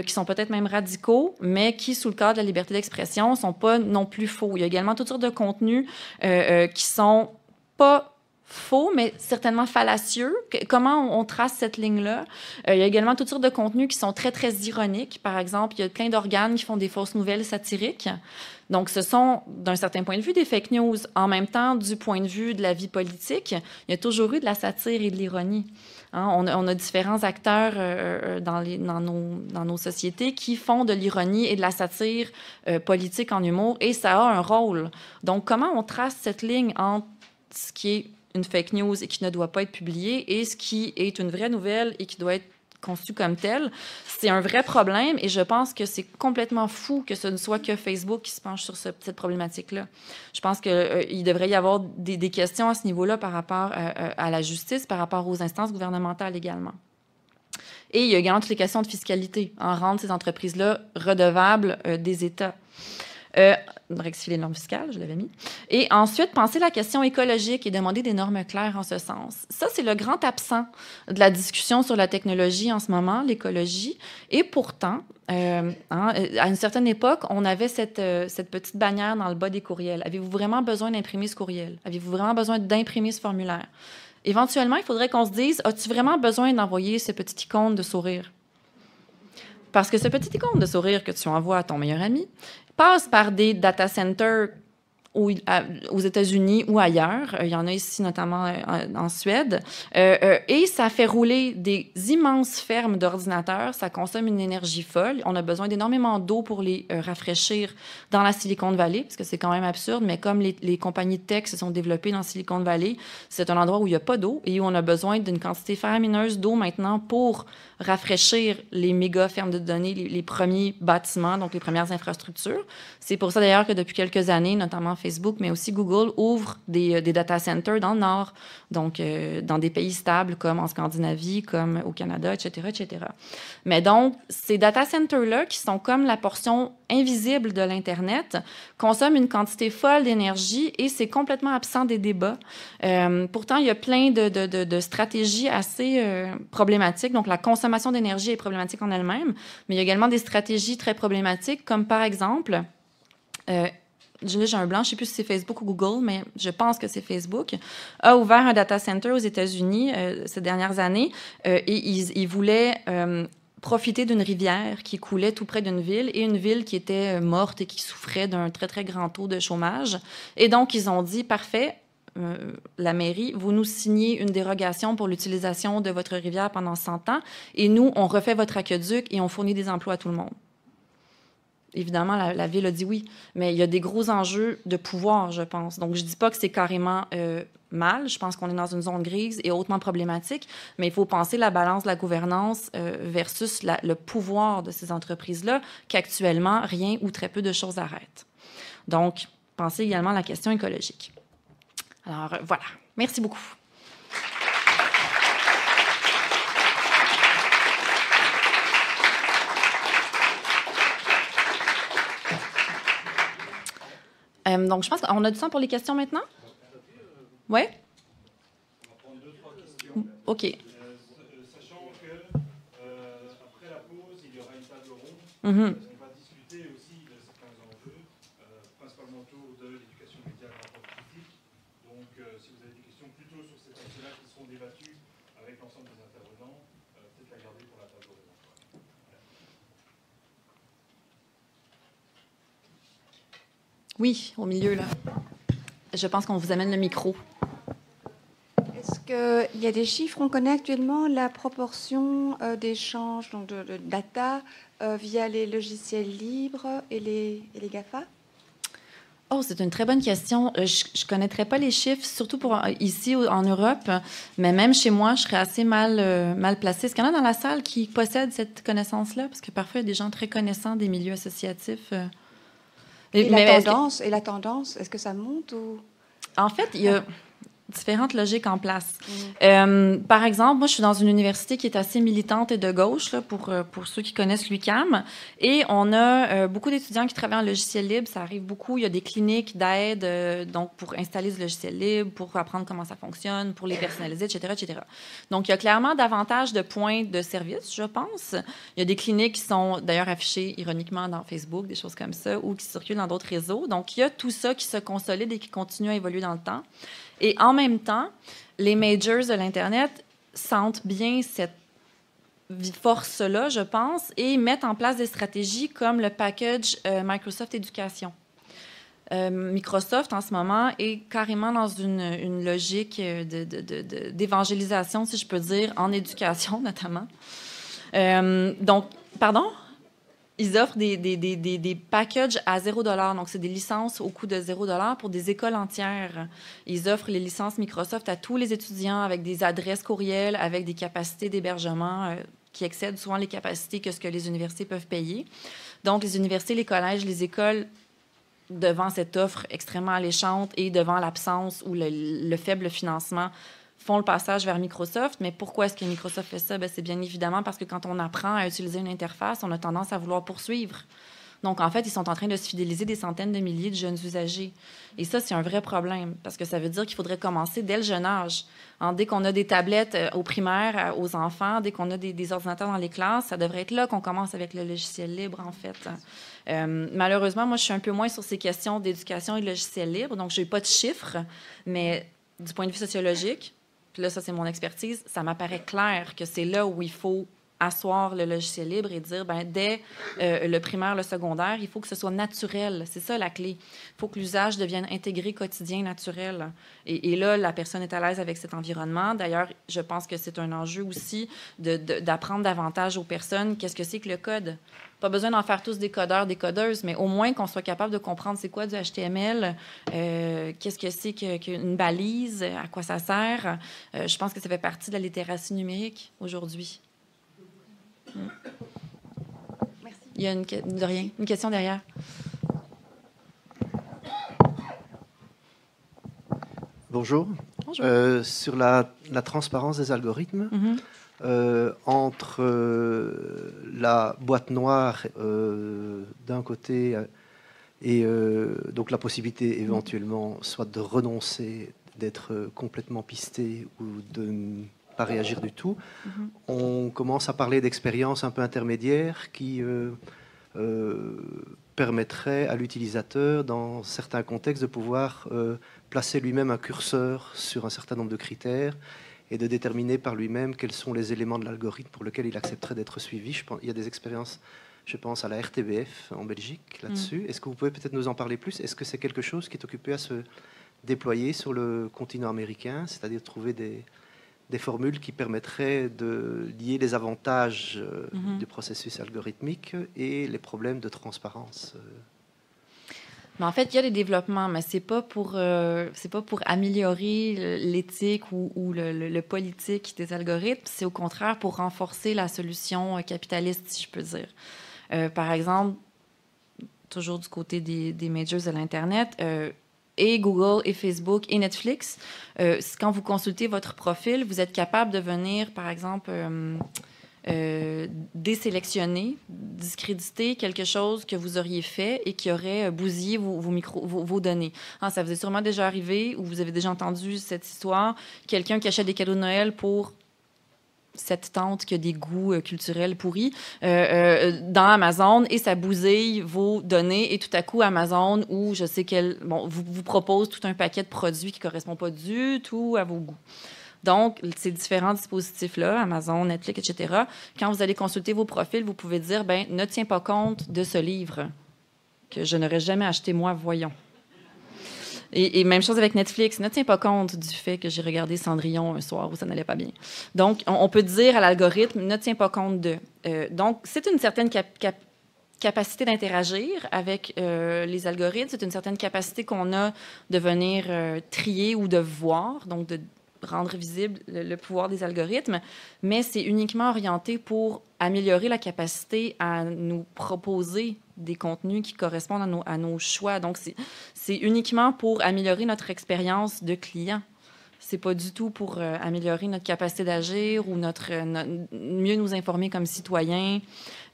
qui sont peut-être même radicaux, mais qui, sous le cadre de la liberté d'expression, ne sont pas non plus faux. Il y a également toutes sortes de contenus qui sont pas faux, mais certainement fallacieux. Comment on trace cette ligne-là? Il y a également toutes sortes de contenus qui sont très, très ironiques. Par exemple, il y a plein d'organes qui font des fausses nouvelles satiriques. Donc, ce sont, d'un certain point de vue, des fake news. En même temps, du point de vue de la vie politique, il y a toujours eu de la satire et de l'ironie. Hein, on a différents acteurs dans nos sociétés qui font de l'ironie et de la satire politique en humour, et ça a un rôle. Donc, comment on trace cette ligne entre ce qui est une fake news et qui ne doit pas être publiée et ce qui est une vraie nouvelle et qui doit être conçu comme tel, c'est un vrai problème et je pense que c'est complètement fou que ce ne soit que Facebook qui se penche sur cette problématique-là. Je pense qu'il devrait y avoir des questions à ce niveau-là par rapport à la justice, par rapport aux instances gouvernementales également. Et il y a également toutes les questions de fiscalité, en rendre ces entreprises-là redevables des États. Rectifier les normes fiscales, je l'avais mis. Et ensuite, penser la question écologique et demander des normes claires en ce sens. Ça, c'est le grand absent de la discussion sur la technologie en ce moment, l'écologie. Et pourtant, à une certaine époque, on avait cette petite bannière dans le bas des courriels. Avez-vous vraiment besoin d'imprimer ce courriel? Avez-vous vraiment besoin d'imprimer ce formulaire? Éventuellement, il faudrait qu'on se dise, as-tu vraiment besoin d'envoyer ce petit icône de sourire? Parce que ce petit icône de sourire que tu envoies à ton meilleur ami passe par des data centers aux États-Unis ou ailleurs. Il y en a ici, notamment en Suède. Et ça fait rouler des immenses fermes d'ordinateurs. Ça consomme une énergie folle. On a besoin d'énormément d'eau pour les rafraîchir dans la Silicon Valley, parce que c'est quand même absurde, mais comme les compagnies de tech se sont développées dans Silicon Valley, c'est un endroit où il n'y a pas d'eau et où on a besoin d'une quantité faramineuse d'eau maintenant pour rafraîchir les méga fermes de données, les premiers bâtiments, donc les premières infrastructures. C'est pour ça d'ailleurs que depuis quelques années, notamment Facebook, mais aussi Google, ouvre des data centers dans le Nord, donc dans des pays stables comme en Scandinavie, comme au Canada, etc., etc. Mais donc, ces data centers-là, qui sont comme la portion invisible de l'Internet, consomment une quantité folle d'énergie et c'est complètement absent des débats. Pourtant, il y a plein de stratégies assez problématiques. Donc, la consommation d'énergie est problématique en elle-même, mais il y a également des stratégies très problématiques, comme par exemple... j'ai un blanc, je ne sais plus si c'est Facebook ou Google, mais je pense que c'est Facebook, a ouvert un data center aux États-Unis ces dernières années et ils voulaient profiter d'une rivière qui coulait tout près d'une ville et une ville qui était morte et qui souffrait d'un très, très grand taux de chômage. Et donc, ils ont dit, parfait, la mairie, vous nous signez une dérogation pour l'utilisation de votre rivière pendant 100 ans et nous, on refait votre aqueduc et on fournit des emplois à tout le monde. Évidemment, la ville a dit oui, mais il y a des gros enjeux de pouvoir, je pense. Donc, je ne dis pas que c'est carrément mal. Je pense qu'on est dans une zone grise et hautement problématique, mais il faut penser la balance de la gouvernance versus le pouvoir de ces entreprises-là, qu'actuellement, rien ou très peu de choses arrêtent. Donc, pensez également à la question écologique. Alors, voilà. Merci beaucoup. Donc, je pense qu'on a du temps pour les questions maintenant? Oui? On va prendre 2-3 questions. OK. Sachant que après la pause, il y aura une table ronde. On va discuter aussi de certains enjeux, principalement autour de l'éducation média et rapport critique. Donc, si vous avez des questions plutôt sur ces aspects-là qui seront débattus avec l'ensemble des intervenants, peut-être la garder pour la table ronde. Oui, au milieu, là. Je pense qu'on vous amène le micro. Est-ce qu'il y a des chiffres? On connaît actuellement la proportion d'échanges de data via les logiciels libres et les GAFA? Oh, c'est une très bonne question. Je ne connaîtrais pas les chiffres, surtout pour ici en Europe, mais même chez moi, je serais assez mal placée. Est-ce qu'il y en a dans la salle qui possèdent cette connaissance-là? Parce que parfois, il y a des gens très connaissants des milieux associatifs. Et la tendance, est-ce que ça monte ou... En fait, il y a différentes logiques en place. Par exemple, moi, je suis dans une université qui est assez militante et de gauche, là, pour ceux qui connaissent l'UQAM, et on a beaucoup d'étudiants qui travaillent en logiciel libre. Ça arrive beaucoup. Il y a des cliniques d'aide donc pour installer ce logiciel libre, pour apprendre comment ça fonctionne, pour les personnaliser, etc., etc. Donc, il y a clairement davantage de points de service, je pense. Il y a des cliniques qui sont d'ailleurs affichées ironiquement dans Facebook, des choses comme ça, ou qui circulent dans d'autres réseaux. Donc, il y a tout ça qui se consolide et qui continue à évoluer dans le temps. Et en même temps, les majors de l'Internet sentent bien cette force-là, je pense, et mettent en place des stratégies comme le package Microsoft Éducation. Microsoft, en ce moment, est carrément dans une logique d'évangélisation, si je peux dire, en éducation, notamment. Donc, pardon? Ils offrent des packages à $0. Donc, c'est des licences au coût de $0 pour des écoles entières. Ils offrent les licences Microsoft à tous les étudiants avec des adresses courriels, avec des capacités d'hébergement qui excèdent souvent les capacités que ce que les universités peuvent payer. Donc, les universités, les collèges, les écoles, devant cette offre extrêmement alléchante et devant l'absence ou le faible financement, font le passage vers Microsoft. Mais pourquoi est-ce que Microsoft fait ça? Bien, c'est bien évidemment parce que quand on apprend à utiliser une interface, on a tendance à vouloir poursuivre. Donc, en fait, ils sont en train de se fidéliser des centaines de milliers de jeunes usagers. Et ça, c'est un vrai problème parce que ça veut dire qu'il faudrait commencer dès le jeune âge. Dès qu'on a des tablettes aux primaires, aux enfants, dès qu'on a des ordinateurs dans les classes, ça devrait être là qu'on commence avec le logiciel libre, en fait. Malheureusement, moi, je suis un peu moins sur ces questions d'éducation et de logiciel libre, donc je n'ai pas de chiffres, mais du point de vue sociologique, puis là, ça, c'est mon expertise, ça m'apparaît clair que c'est là où il faut asseoir le logiciel libre et dire, bien, dès le primaire, le secondaire, il faut que ce soit naturel. C'est ça, la clé. Il faut que l'usage devienne intégré, quotidien, naturel. Et là, la personne est à l'aise avec cet environnement. D'ailleurs, je pense que c'est un enjeu aussi d'apprendre davantage aux personnes qu'est-ce que c'est que le code. Pas besoin d'en faire tous des codeurs, des codeuses, mais au moins qu'on soit capable de comprendre c'est quoi du HTML, qu'est-ce que c'est qu'une balise, à quoi ça sert. Je pense que ça fait partie de la littératie numérique aujourd'hui. Merci. Il y a une question derrière. Bonjour. Bonjour. Sur la transparence des algorithmes, entre la boîte noire d'un côté et donc la possibilité éventuellement soit de renoncer, d'être complètement pisté ou de ne pas réagir du tout, on commence à parler d'expériences un peu intermédiaires qui permettraient à l'utilisateur, dans certains contextes, de pouvoir placer lui-même un curseur sur un certain nombre de critères et de déterminer par lui-même quels sont les éléments de l'algorithme pour lesquels il accepterait d'être suivi. Il y a des expériences, je pense à la RTBF en Belgique là-dessus. Est-ce que vous pouvez peut-être nous en parler plus? Est-ce que c'est quelque chose qui est occupé à se déployer sur le continent américain, c'est-à-dire trouver des formules qui permettraient de lier les avantages du processus algorithmique et les problèmes de transparence? Mais en fait, il y a des développements, mais c'est pas pour améliorer l'éthique ou le politique des algorithmes. C'est au contraire pour renforcer la solution capitaliste, si je peux dire. Par exemple, toujours du côté des majors de l'Internet, et Google, et Facebook, et Netflix, quand vous consultez votre profil, vous êtes capable de venir, par exemple, désélectionner, discréditer quelque chose que vous auriez fait et qui aurait bousillé vos données. Ça vous est sûrement déjà arrivé ou vous avez déjà entendu cette histoire, quelqu'un qui achète des cadeaux de Noël pour cette tante qui a des goûts culturels pourris dans Amazon et ça bousille vos données et tout à coup Amazon ou je sais vous propose tout un paquet de produits qui ne correspond pas du tout à vos goûts. Donc, ces différents dispositifs-là, Amazon, Netflix, etc., quand vous allez consulter vos profils, vous pouvez dire, ne tiens pas compte de ce livre que je n'aurais jamais acheté, moi, voyons. Et même chose avec Netflix. Ne tiens pas compte du fait que j'ai regardé Cendrillon un soir où ça n'allait pas bien. Donc, on peut dire à l'algorithme, ne tiens pas compte de. Donc, c'est une certaine capacité d'interagir avec les algorithmes. C'est une certaine capacité qu'on a de venir trier ou de voir, donc de rendre visible le pouvoir des algorithmes, mais c'est uniquement orienté pour améliorer la capacité à nous proposer des contenus qui correspondent à nos choix. Donc, c'est uniquement pour améliorer notre expérience de client. C'est pas du tout pour améliorer notre capacité d'agir ou mieux nous informer comme citoyens.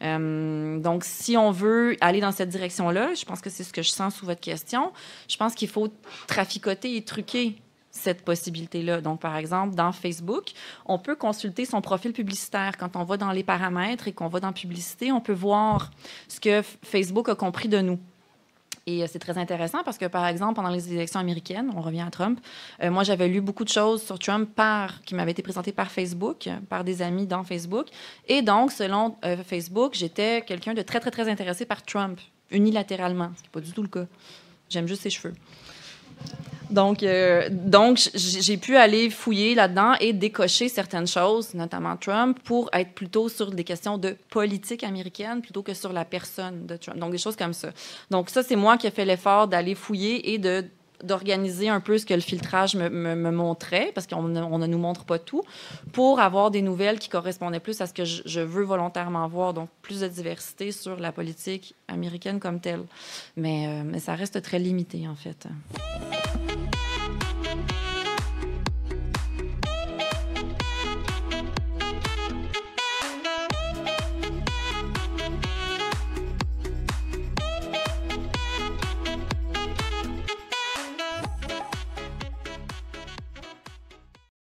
Donc, si on veut aller dans cette direction-là, je pense que c'est ce que je sens sous votre question, je pense qu'il faut traficoter et truquer cette possibilité-là. Donc, par exemple, dans Facebook, on peut consulter son profil publicitaire. Quand on va dans les paramètres et qu'on va dans publicité, on peut voir ce que Facebook a compris de nous. Et c'est très intéressant parce que, par exemple, pendant les élections américaines, on revient à Trump, moi, j'avais lu beaucoup de choses sur Trump qui m'avaient été présentées par Facebook, par des amis dans Facebook. Et donc, selon Facebook, j'étais quelqu'un de très, très, très intéressé par Trump, unilatéralement, ce qui n'est pas du tout le cas. J'aime juste ses cheveux. Donc, j'ai pu aller fouiller là-dedans et décocher certaines choses, notamment Trump, pour être plutôt sur des questions de politique américaine plutôt que sur la personne de Trump. Donc, des choses comme ça. Donc, ça, c'est moi qui ai fait l'effort d'aller fouiller et d'organiser un peu ce que le filtrage me montrait, parce qu'on ne nous montre pas tout, pour avoir des nouvelles qui correspondaient plus à ce que je veux volontairement voir, donc plus de diversité sur la politique américaine comme telle. Mais ça reste très limité, en fait.